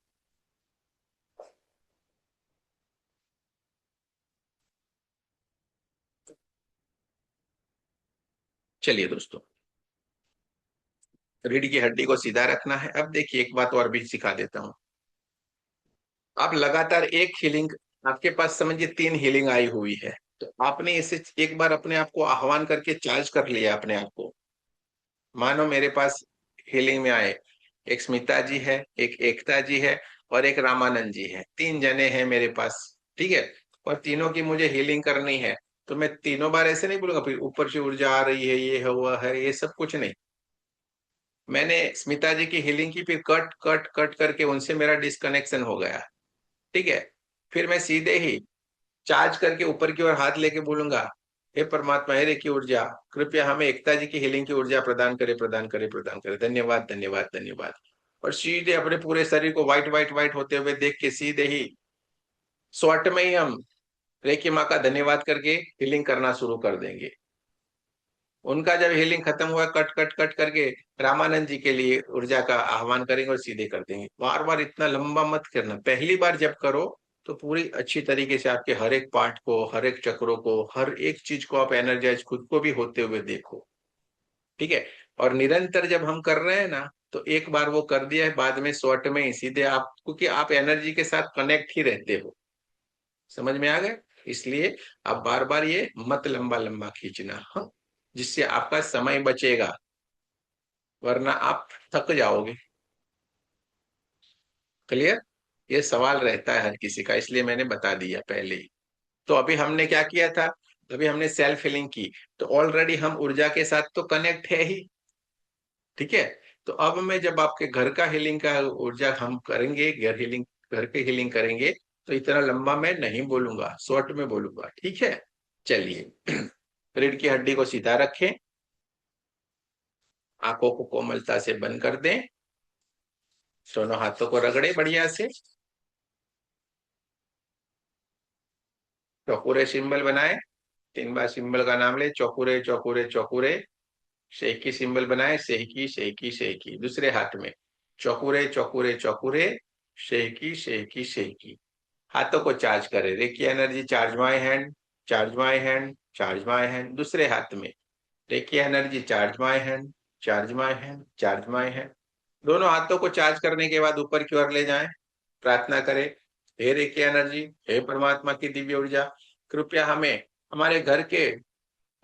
चलिए दोस्तों, रीढ़ की हड्डी को सीधा रखना है। अब देखिए एक बात और भी सिखा देता हूँ। आप लगातार एक हीलिंग, आपके पास समझिए 3 हीलिंग आई हुई है, तो आपने इसे एक बार अपने आप को आह्वान करके चार्ज कर लिया अपने आप को। मानो मेरे पास हीलिंग में आए, एक स्मिता जी है, एक एकता जी है, और एक रामानंद जी है, 3 जने हैं मेरे पास। ठीक है, और तीनों की मुझे हीलिंग करनी है, तो मैं तीनों बार ऐसे नहीं बोलूंगा फिर ऊपर से ऊर्जा आ रही है, ये है हुआ है, ये सब कुछ नहीं। मैंने स्मिता जी की हीलिंग की, फिर कट कट कट करके उनसे मेरा डिस्कनेक्शन हो गया। ठीक है, फिर मैं सीधे ही चार्ज करके ऊपर की ओर हाथ लेके बोलूंगा, हे परमात्मा, हे रेखी ऊर्जा, कृपया हमें एकता जी की हीलिंग की ऊर्जा प्रदान करे प्रदान करे प्रदान करे, धन्यवाद धन्यवाद धन्यवाद। और सीधे अपने पूरे शरीर को व्हाइट व्हाइट व्हाइट होते हुए देख के सीधे ही शॉर्ट में ही हम रेखी माँ का धन्यवाद करके हीलिंग करना शुरू कर देंगे। उनका जब हीलिंग खत्म हुआ, कट कट कट करके रामानंद जी के लिए ऊर्जा का आह्वान करेंगे और सीधे कर देंगे। बार बार इतना लंबा मत करना, पहली बार जब करो तो पूरी अच्छी तरीके से आपके हर एक पार्ट को, हर एक चक्रों को, हर एक चीज को आप एनर्जाइज खुद को भी होते हुए देखो। ठीक है। और निरंतर जब हम कर रहे हैं ना, तो एक बार वो कर दिया है, बाद में शॉर्ट में ही सीधे आप, क्योंकि आप एनर्जी के साथ कनेक्ट ही रहते हो। समझ में आ गए? इसलिए आप बार बार ये मत लंबा लंबा खींचना, हाँ, जिससे आपका समय बचेगा, वरना आप थक जाओगे। क्लियर? ये सवाल रहता है हर किसी का, इसलिए मैंने बता दिया पहले ही। तो अभी हमने क्या किया था? अभी हमने सेल्फ हीलिंग की, तो ऑलरेडी हम ऊर्जा के साथ तो कनेक्ट है ही। ठीक है। तो अब मैं जब आपके घर का हीलिंग का ऊर्जा हम करेंगे, घर हीलिंग, घर के हीलिंग करेंगे, तो इतना लंबा मैं नहीं बोलूंगा, शॉर्ट में बोलूंगा। ठीक है। चलिए, रीढ़ की हड्डी को सीधा रखें, आंखों को कोमलता से बंद कर दें, दोनों हाथों को रगड़े बढ़िया से, चौकुरे सिंबल बनाए, 3 बार सिंबल का नाम ले, चौकुरे चौकुरे चौकुरे। शेकी सिंबल बनाए, शेकी शेकी शेकी। दूसरे हाथ में चौकुरे चौकुरे चौकुरे, शेकी शेकी शेकी। हाथों को चार्ज करें, reiki energy charge my hand, charge my hand, charge my hand. दूसरे हाथ में reiki energy charge my hand, charge my hand, charge my hand. दोनों हाथों को चार्ज करने के बाद ऊपर की ओर ले जाएं, प्रार्थना करें, हे रेकी एनर्जी, हे परमात्मा की दिव्य ऊर्जा, कृपया हमें हमारे घर के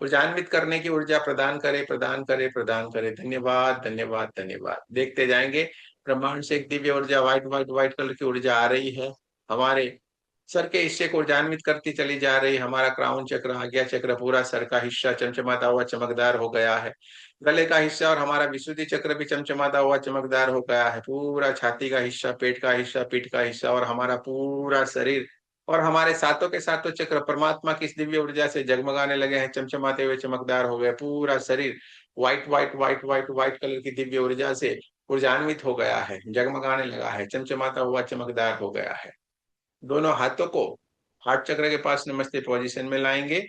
ऊर्जान्वित करने की ऊर्जा प्रदान करे, प्रदान करे, प्रदान करे। धन्यवाद, धन्यवाद, धन्यवाद। देखते जाएंगे, ब्रह्मांड से एक दिव्य ऊर्जा, व्हाइट व्हाइट व्हाइट कलर की ऊर्जा आ रही है, हमारे सर के हिस्से को ऊर्जान्वित करती चली जा रही है। हमारा क्राउन चक्र, आज्ञा चक्र, पूरा सर का हिस्सा चमचमाता हुआ चमकदार हो गया है। गले का हिस्सा और हमारा विशुद्धि चक्र भी चमचमाता हुआ चमकदार हो गया है। पूरा छाती का हिस्सा, पेट का हिस्सा, पीठ का हिस्सा और हमारा पूरा शरीर और हमारे सातों के सातों चक्र परमात्मा की इस दिव्य ऊर्जा से जगमगाने लगे हैं, चमचमाते हुए चमकदार हो गए। पूरा शरीर white white white white white colour की दिव्य ऊर्जा से ऊर्जान्वित हो गया है, जगमगाने लगा है, चमचमाता हुआ चमकदार हो गया है। दोनों हाथों को हार्ट चक्र के पास नमस्ते पोजीशन में लाएंगे,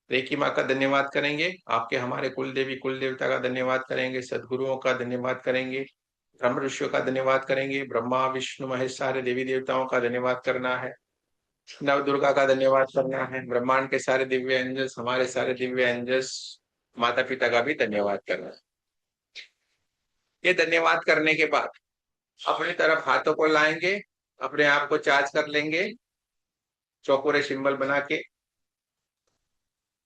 रेकी माँ का धन्यवाद करेंगे, आपके हमारे कुल देवी कुल देवता का धन्यवाद करेंगे, सदगुरुओं का धन्यवाद करेंगे, ब्रह्म ऋषियों का धन्यवाद करेंगे, ब्रह्मा विष्णु महेश सारे देवी देवताओं का धन्यवाद करना है, नव दुर्गा का धन्यवाद करना है, ब्रह्मांड के सारे दिव्य एंजल्स, हमारे सारे दिव्य एंजल्स, माता पिता का भी धन्यवाद करना है। ये धन्यवाद करने के बाद अपनी तरफ हाथों को लाएंगे, अपने आप को चार्ज कर लेंगे, चौकोरे सिंबल बना के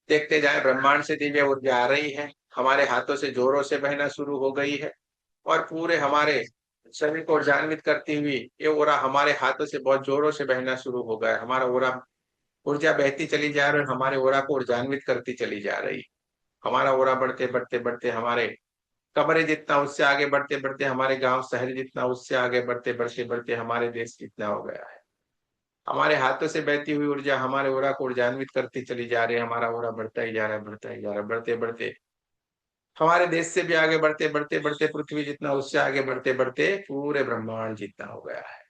देखते जाएं, ब्रह्मांड से दिव्य ऊर्जा आ रही है, हमारे हाथों से जोरों से बहना शुरू हो गई है और पूरे हमारे शरीर को ऊर्जान्वित करती हुई ये ओरा हमारे हाथों से बहुत जोरों से बहना शुरू हो गया है। हमारा ओरा ऊर्जा बहती चली जा रही है, हमारे ओरा को ऊर्जान्वित करती चली जा रही है। हमारा ओरा बढ़ते बढ़ते बढ़ते हमारे कमरे जितना उससे आगे बढ़ते बढ़ते हमारे गांव शहर जितना उससे आगे बढ़ते बढ़ते बढ़ते हमारे देश जितना हो गया है। हमारे हाथों से बहती हुई ऊर्जा हमारे ओरा को ऊर्जान्वित करती चली जा रही है। हमारा ओरा बढ़ता ही जा रहा है, बढ़ता ही जा रहा है, बढ़ते बढ़ते हमारे देश से भी आगे बढ़ते बढ़ते बढ़ते पृथ्वी जितना उससे आगे बढ़ते बढ़ते पूरे ब्रह्मांड जितना हो गया है।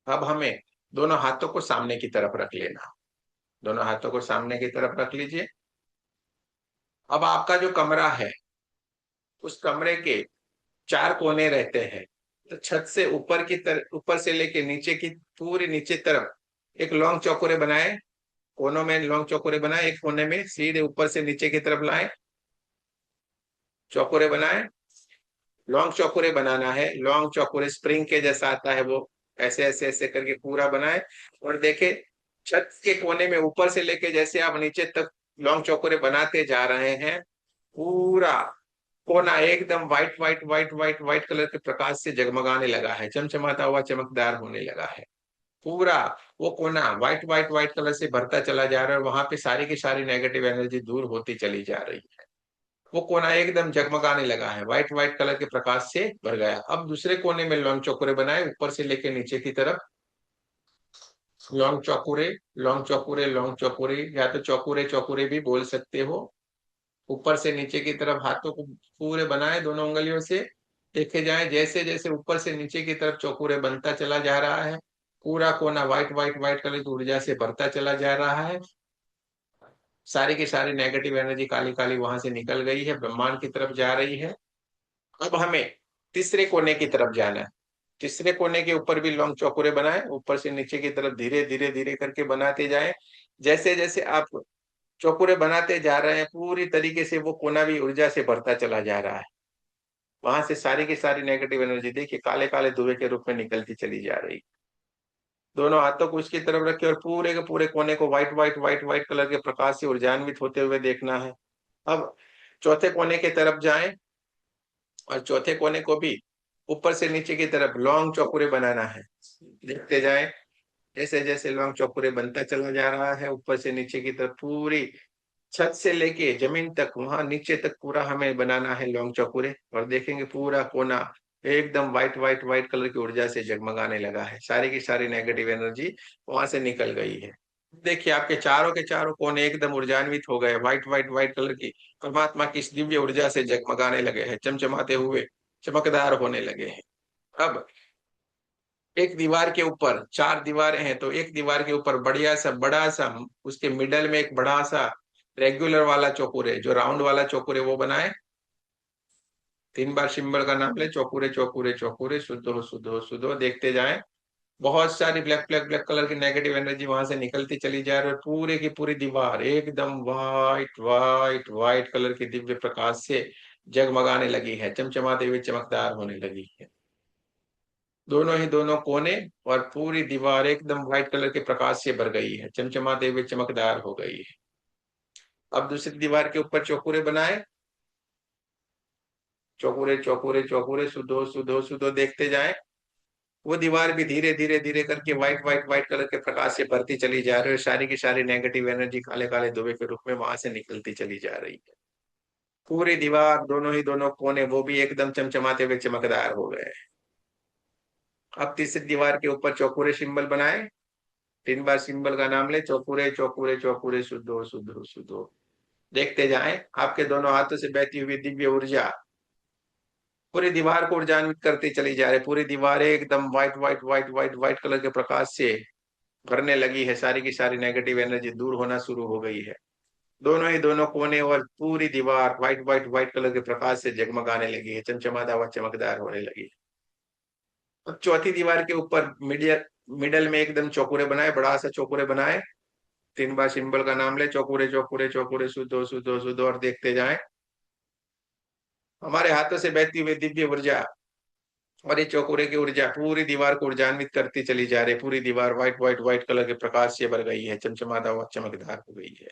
अब हमें दोनों हाथों को सामने की तरफ रख लेना, दोनों हाथों को सामने की तरफ रख लीजिए। अब आपका जो कमरा है, उस कमरे के 4 कोने रहते हैं, तो छत से ऊपर की तरफ, ऊपर से लेके नीचे की पूरी नीचे तरफ एक लॉन्ग चौकोरे बनाए, कोनों में लॉन्ग चौकोरे बनाए, एक कोने में सीधे ऊपर से नीचे की तरफ लाए, चौकोरे बनाए। लॉन्ग चौकोरे बनाना है, लॉन्ग चौकोरे स्प्रिंग के जैसा आता है वो, ऐसे ऐसे ऐसे करके पूरा बनाए। और देखे छत के कोने में ऊपर से लेके जैसे आप नीचे तक लॉन्ग चौकोरे बनाते जा रहे हैं, पूरा कोना एकदम white white white white white colour के प्रकाश से जगमगाने लगा है, चमचमाता हुआ चमकदार होने लगा है। पूरा वो कोना व्हाइट व्हाइट व्हाइट कलर से भरता चला जा रहा है, वहां पे सारी की सारी नेगेटिव एनर्जी दूर होती चली जा रही है। वो कोना एकदम जगमगाने लगा है, व्हाइट व्हाइट कलर के प्रकाश से भर गया। अब दूसरे कोने में लॉन्ग चौकोरे बनाए, ऊपर से लेके नीचे की तरफ लॉन्ग चौकोरे, लॉन्ग चौकोरे, लॉन्ग चौकोरे, या तो चौकोरे चौकोरे भी बोल सकते हो। ऊपर से नीचे की तरफ हाथों को पूरे बनाए, दोनों उंगलियों से देखे जाए, जैसे जैसे ऊपर से नीचे की तरफ चौकोरे बनता चला जा रहा है, पूरा कोना व्हाइट व्हाइट व्हाइट कलर की ऊर्जा से भरता चला जा रहा है। सारी की सारी नेगेटिव एनर्जी काली काली वहां से निकल गई है, ब्रह्मांड की तरफ जा रही है। अब हमें तीसरे कोने की तरफ जाना है, तीसरे कोने के ऊपर भी लॉन्ग चौकोरे बनाए, ऊपर से नीचे की तरफ धीरे धीरे धीरे करके बनाते जाएं। जैसे जैसे आप चौकोरे बनाते जा रहे हैं, पूरी तरीके से वो कोना भी ऊर्जा से भरता चला जा रहा है। वहां से सारी की सारी नेगेटिव एनर्जी देखिए काले काले धुएं के रूप में निकलती चली जा रही। दोनों हाथों को उसकी तरफ रखे और पूरे के पूरे कोने को white white white white colour के प्रकाश से ऊर्जान्वित होते हुए देखना है। अब चौथे कोने की तरफ जाएं और चौथे कोने को भी ऊपर से नीचे की तरफ लॉन्ग चौकोरे बनाना है। देखते जाएं, जैसे जैसे लॉन्ग चौकोरे बनता चला जा रहा है, ऊपर से नीचे की तरफ पूरी छत से लेके जमीन तक, वहां नीचे तक पूरा हमें बनाना है लॉन्ग चौकोरे। और देखेंगे पूरा कोना एकदम व्हाइट व्हाइट व्हाइट कलर की ऊर्जा से जगमगाने लगा है, सारी की सारी नेगेटिव एनर्जी वहां से निकल गई है। देखिए आपके चारों के चारों कोने एकदम ऊर्जान्वित हो गए, व्हाइट व्हाइट व्हाइट कलर की परमात्मा की इस दिव्य ऊर्जा से जगमगाने लगे हैं, चमचमाते हुए चमकदार होने लगे हैं। अब एक दीवार के ऊपर, चार दीवारें हैं तो एक दीवार के ऊपर बढ़िया सा बड़ा सा, उसके मिडल में एक बड़ा सा रेगुलर वाला चौकोरे, जो राउंड वाला चौकोरे वो बनाए। 3 बार सिंबल का नाम ले, चौकोरे चौकोरे चौकोरे, शुद्ध हो शुद्ध हो शुद्ध हो, देखते जाएं। बहुत सारी ब्लैक ब्लैक ब्लैक कलर की नेगेटिव एनर्जी वहां से निकलती चली जा रही है, और पूरे की पूरी दीवार एकदम व्हाइट व्हाइट व्हाइट कलर के दिव्य प्रकाश से जगमगाने लगी है, चमचमाते हुए चमकदार होने लगी है। दोनों ही दोनों कोने और पूरी दीवार एकदम व्हाइट कलर के प्रकाश से भर गई है, चमचमाते हुए चमकदार हो गई है। अब दूसरी दीवार के ऊपर चौकोरे बनाए, चौकोरे चौकोरे चौकोरे, सुधो सुधो सुधो, देखते जाएं। वो दीवार भी धीरे धीरे धीरे करके व्हाइट व्हाइट व्हाइट कलर के प्रकाश से भरती चली जा रही है, सारी की सारी नेगेटिव एनर्जी काले काले धुएं के रूप में वहां से निकलती चली जा रही है। पूरी दीवार, दोनों ही दोनों कोने, वो भी एकदम चमचमाते हुए चमकदार हो गए। अब तीसरी दीवार के ऊपर चौकोरे सिंबल बनाए, 3 बार सिंबल का नाम ले, चौकोरे चौकोरे चौकोरे, शुद्धो शुद्धो शुद्धो, देखते जाएं। आपके दोनों हाथों से बहती हुई दिव्य ऊर्जा पूरी दीवार को ऊर्जान्वित करती चली जा रही है, पूरी दीवार एकदम white white white white white colour के प्रकाश से भरने लगी है, सारी की सारी नेगेटिव एनर्जी दूर होना शुरू हो गई है। दोनों ही दोनों कोने और पूरी दीवार व्हाइट व्हाइट व्हाइट कलर के प्रकाश से जगमगाने लगी है, चमचमाता हुआ चमकदार होने लगी है। अब चौथी दीवार के ऊपर मिडिल मिडल में एकदम चौकोरे बनाए, बड़ा सा चौकोरे बनाए, 3 बार सिंबल का नाम ले, चौकोरे चौकोरे चौकोरे, शुद्धो शुद्धो शुद्धो, और देखते जाएं। हमारे हाथों से बहती हुई दिव्य ऊर्जा और ये चौकोरे की ऊर्जा पूरी दीवार को ऊर्जान्वित करती चली जा रही है, पूरी दीवार व्हाइट व्हाइट व्हाइट कलर के प्रकाश से भर गई है, चमचमाता हुआ चमकदार हो गई है।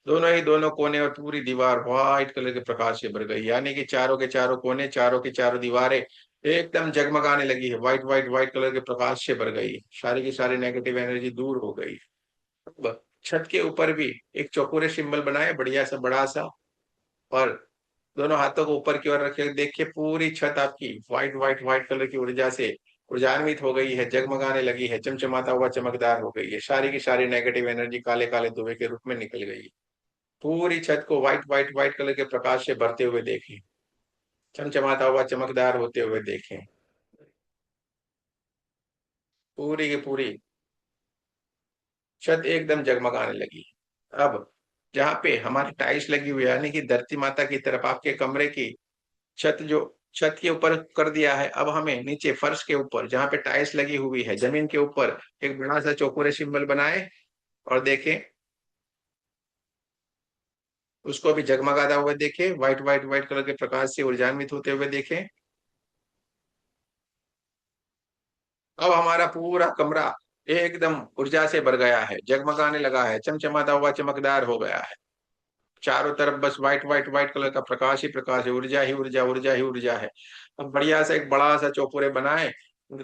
दोनों ही दोनों कोने और पूरी दीवार व्हाइट कलर के प्रकाश से भर गई, यानी कि चारों के चारों कोने, चारों की चारों दीवारें एकदम जगमगाने लगी है, व्हाइट व्हाइट व्हाइट कलर के प्रकाश से भर गई, सारी की सारी नेगेटिव एनर्जी दूर हो गई। अब छत के ऊपर भी एक चौकोरे सिंबल बनाए, बढ़िया सा बड़ा सा, और दोनों हाथों को ऊपर की ओर रखे, देखिए पूरी छत आपकी व्हाइट व्हाइट व्हाइट कलर की ऊर्जा से ऊर्जान्वित हो गई है, जगमगाने लगी है, चमचमाता हुआ चमकदार हो गई है, सारी की सारी नेगेटिव एनर्जी काले काले धुएं के रूप में निकल गई है। पूरी छत को व्हाइट व्हाइट व्हाइट कलर के प्रकाश से भरते हुए देखें, चमचमाता हुआ चमकदार होते हुए देखें। पूरी की पूरी छत एकदम जगमगाने लगी। अब जहाँ पे हमारी टाइल्स लगी हुई है, यानी कि धरती माता की तरफ आपके कमरे की छत, जो छत के ऊपर कर दिया है, अब हमें नीचे फर्श के ऊपर जहाँ पे टाइल्स लगी हुई है, जमीन के ऊपर एक बड़ा सा चौकोरे सिंबल बनाए और देखें, उसको भी जगमगाता हुआ देखें, व्हाइट व्हाइट व्हाइट कलर के प्रकाश से ऊर्जान्वित होते हुए देखें। अब हमारा पूरा कमरा एकदम ऊर्जा से भर गया है, जगमगाने लगा है, चमचमाता हुआ चमकदार हो गया है, चारों तरफ bus white white white colour का प्रकाश ही प्रकाश है, ऊर्जा ही ऊर्जा, ऊर्जा ही ऊर्जा है। अब बढ़िया सा एक बड़ा सा चौकोरे बनाए,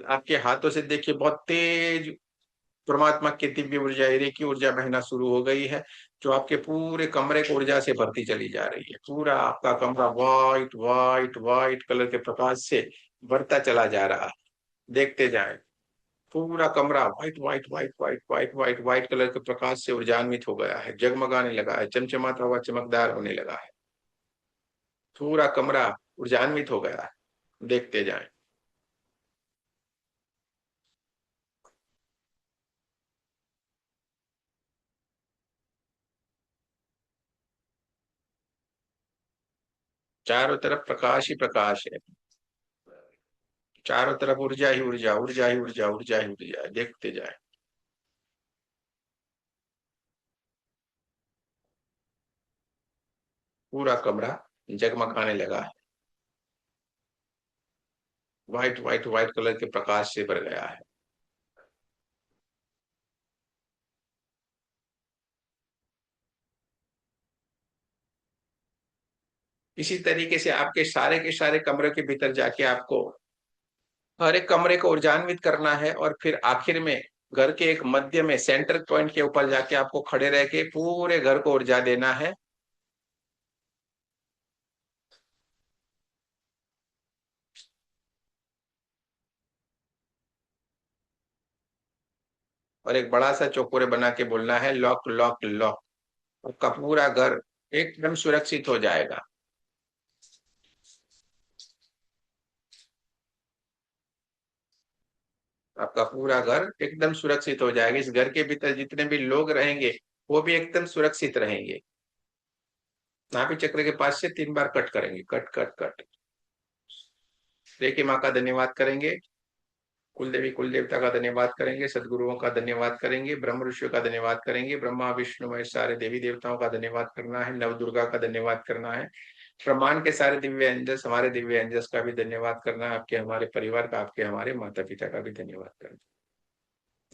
आपके हाथों से देखिए बहुत तेज परमात्मा की दिव्य ऊर्जा, हीरे की ऊर्जा बहना शुरू हो गई है, जो आपके पूरे कमरे को ऊर्जा से भरती चली जा रही है। पूरा आपका कमरा व्हाइट व्हाइट व्हाइट कलर के प्रकाश से भरता चला जा रहा है, देखते जाएं। पूरा कमरा white white white white white white white colour के प्रकाश से ऊर्जान्वित हो गया है, जगमगाने लगा है, चमचमाता हुआ चमकदार होने लगा है, पूरा कमरा ऊर्जान्वित हो गया है, देखते जाएं। चारों तरफ प्रकाश ही प्रकाश है, चारों तरफ ऊर्जा ही ऊर्जा, ऊर्जा ही ऊर्जा, ऊर्जा ही ऊर्जा, देखते जाए। पूरा कमरा जगमगाने लगा है, व्हाइट व्हाइट व्हाइट कलर के प्रकाश से भर गया है। इसी तरीके से आपके सारे के सारे कमरे के भीतर जाके आपको हर एक कमरे को ऊर्जान्वित करना है, और फिर आखिर में घर के एक मध्य में सेंटर पॉइंट के ऊपर जाके आपको खड़े रह के पूरे घर को ऊर्जा देना है। और एक बड़ा सा चौकोरे बना के बोलना है लॉक लॉक लॉक। आपका पूरा घर एकदम सुरक्षित हो जाएगा। आपका पूरा घर एकदम सुरक्षित हो जाएगा। इस घर के भीतर जितने भी लोग रहेंगे वो भी एकदम सुरक्षित रहेंगे। नाभि चक्र के पास से 3 बार कट करेंगे, कट कट कट। रेखी माँ का धन्यवाद करेंगे, कुल देवी कुल देवता का धन्यवाद करेंगे, सदगुरुओं का धन्यवाद करेंगे, ब्रह्म ऋषियों का धन्यवाद करेंगे, ब्रह्मा विष्णु महेश सारे देवी देवताओं का धन्यवाद करना है, नव दुर्गा का धन्यवाद करना है, ब्रह्मांड के सारे दिव्य एंजल्स, हमारे दिव्य एंजल्स का भी धन्यवाद करना है, आपके हमारे परिवार का, आपके हमारे माता पिता का भी धन्यवाद करना है।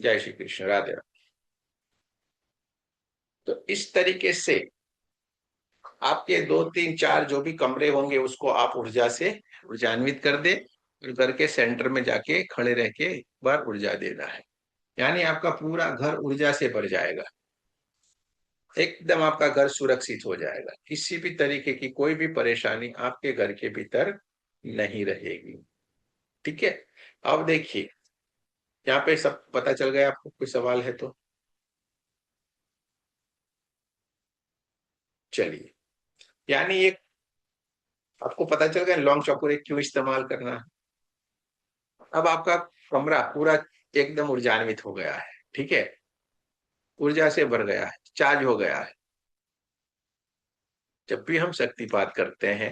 जय श्री कृष्ण, राधे राधे। तो इस तरीके से आपके 2 3 4 जो भी कमरे होंगे उसको आप ऊर्जा से ऊर्जान्वित कर दे, और घर के सेंटर में जाके खड़े रह के एक बार ऊर्जा देना है। यानी आपका पूरा घर ऊर्जा से भर जाएगा, एकदम आपका घर सुरक्षित हो जाएगा। किसी भी तरीके की कोई भी परेशानी आपके घर के भीतर नहीं रहेगी। ठीक है, अब देखिए यहाँ पे सब पता चल गया आपको, कोई सवाल है तो चलिए। यानी एक आपको पता चल गया लॉन्ग चौकोर क्यों इस्तेमाल करना है। अब आपका कमरा पूरा एकदम ऊर्जान्वित हो गया है, ठीक है, ऊर्जा से भर गया है, चार्ज हो गया है। जब भी हम शक्तिपात करते हैं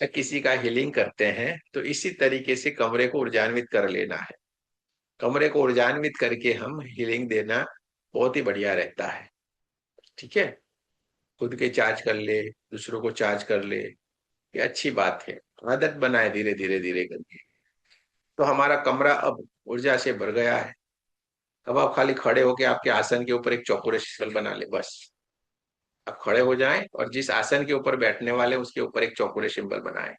या किसी का हीलिंग करते हैं तो इसी तरीके से कमरे को ऊर्जान्वित कर लेना है। कमरे को ऊर्जान्वित करके हम हीलिंग देना बहुत ही बढ़िया रहता है। ठीक है, खुद के चार्ज कर ले, दूसरों को चार्ज कर ले, ये अच्छी बात है। आदत बनाए धीरे धीरे धीरे करके। तो हमारा कमरा अब ऊर्जा से भर गया है। अब आप खाली खड़े होके आपके आसन के ऊपर एक चौकोर सिंबल बना ले, बस। आप खड़े हो जाएं और जिस आसन के ऊपर बैठने वाले उसके ऊपर एक चौकोर सिंबल बनाएं।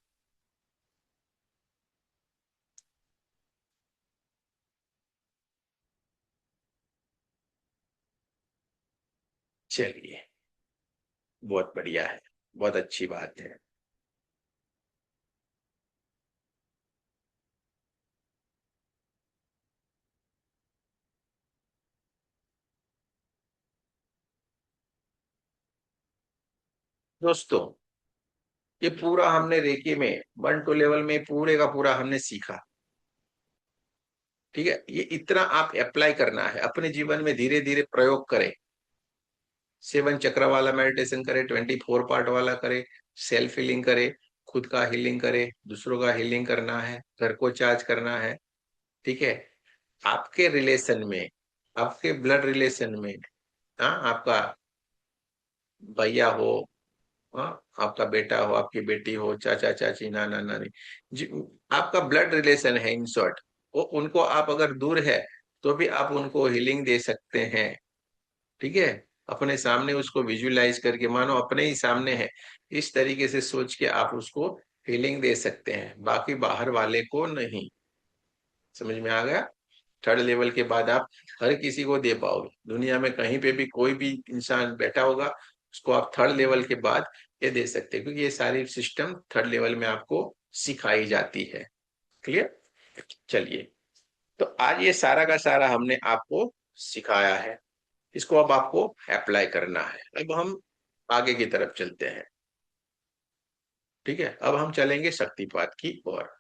चलिए, बहुत बढ़िया है, बहुत अच्छी बात है। दोस्तों, ये पूरा हमने रेकी में 1 2 लेवल में पूरे का पूरा हमने सीखा। ठीक है, ये इतना आप अप्लाई करना है अपने जीवन में, धीरे धीरे प्रयोग करें। 7 चक्र वाला मेडिटेशन करे, 24 पार्ट वाला करे, सेल्फ हीलिंग करे, खुद का हीलिंग करे, दूसरों का हीलिंग करना है, घर को चार्ज करना है। ठीक है, आपके रिलेशन में, आपके ब्लड रिलेशन में, हाँ, आपका भैया हो, हाँ, आपका बेटा हो, आपकी बेटी हो, चाचा चाची, नाना नानी, आपका ब्लड रिलेशन है इन शॉर्ट, वो उनको आप अगर दूर है तो भी आप उनको हीलिंग दे सकते हैं। ठीक है, अपने सामने उसको विजुअलाइज करके, मानो अपने ही सामने है, इस तरीके से सोच के आप उसको हीलिंग दे सकते हैं, बाकी बाहर वाले को नहीं। समझ में आ गया? 3rd लेवल के बाद आप हर किसी को दे पाओगे। दुनिया में कहीं पे भी कोई भी इंसान बैठा होगा उसको आप 3rd लेवल के बाद ये दे सकते हैं, क्योंकि ये सारी सिस्टम 3rd लेवल में आपको सिखाई जाती है। क्लियर? चलिए, तो आज ये सारा का सारा हमने आपको सिखाया है, इसको अब आपको अप्लाई करना है। अब हम आगे की तरफ चलते हैं। ठीक है, अब हम चलेंगे शक्तिपात की ओर।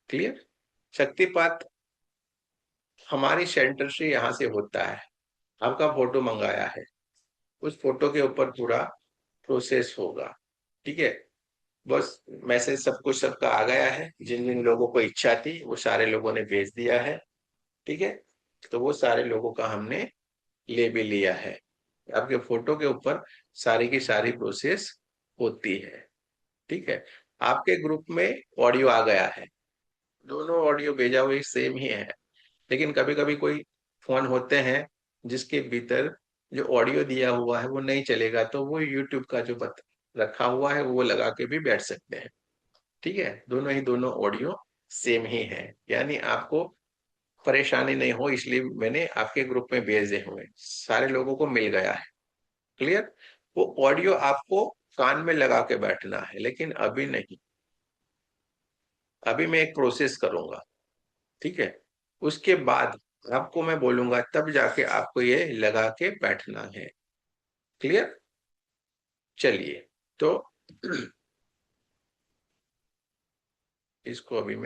क्लियर? शक्तिपात हमारी सेंटर से यहाँ से होता है। आपका फोटो मंगाया है, उस फोटो के ऊपर पूरा प्रोसेस होगा। ठीक है, बस मैसेज सब कुछ सबका आ गया है, जिन जिन लोगों को इच्छा थी वो सारे लोगों ने भेज दिया है। ठीक है, तो वो सारे लोगों का हमने ले भी लिया है। आपके फोटो के ऊपर सारी की सारी प्रोसेस होती है। ठीक है, आपके ग्रुप में ऑडियो आ गया है, दोनों ऑडियो भेजा हुए सेम ही है, लेकिन कभी कभी कोई फोन होते हैं जिसके भीतर जो ऑडियो दिया हुआ है वो नहीं चलेगा, तो वो यूट्यूब का जो रखा हुआ है वो लगा के भी बैठ सकते हैं। ठीक है, दोनों ऑडियो सेम ही है, यानी आपको परेशानी नहीं हो, इसलिए मैंने आपके ग्रुप में भेजे हुए सारे लोगों को मिल गया है। क्लियर? वो ऑडियो आपको कान में लगा के बैठना है, लेकिन अभी नहीं, अभी मैं एक प्रोसेस करूंगा। ठीक है, उसके बाद आपको मैं बोलूंगा, तब जाके आपको ये लगा के बैठना है। क्लियर? चलिए, तो इसको अभी मैं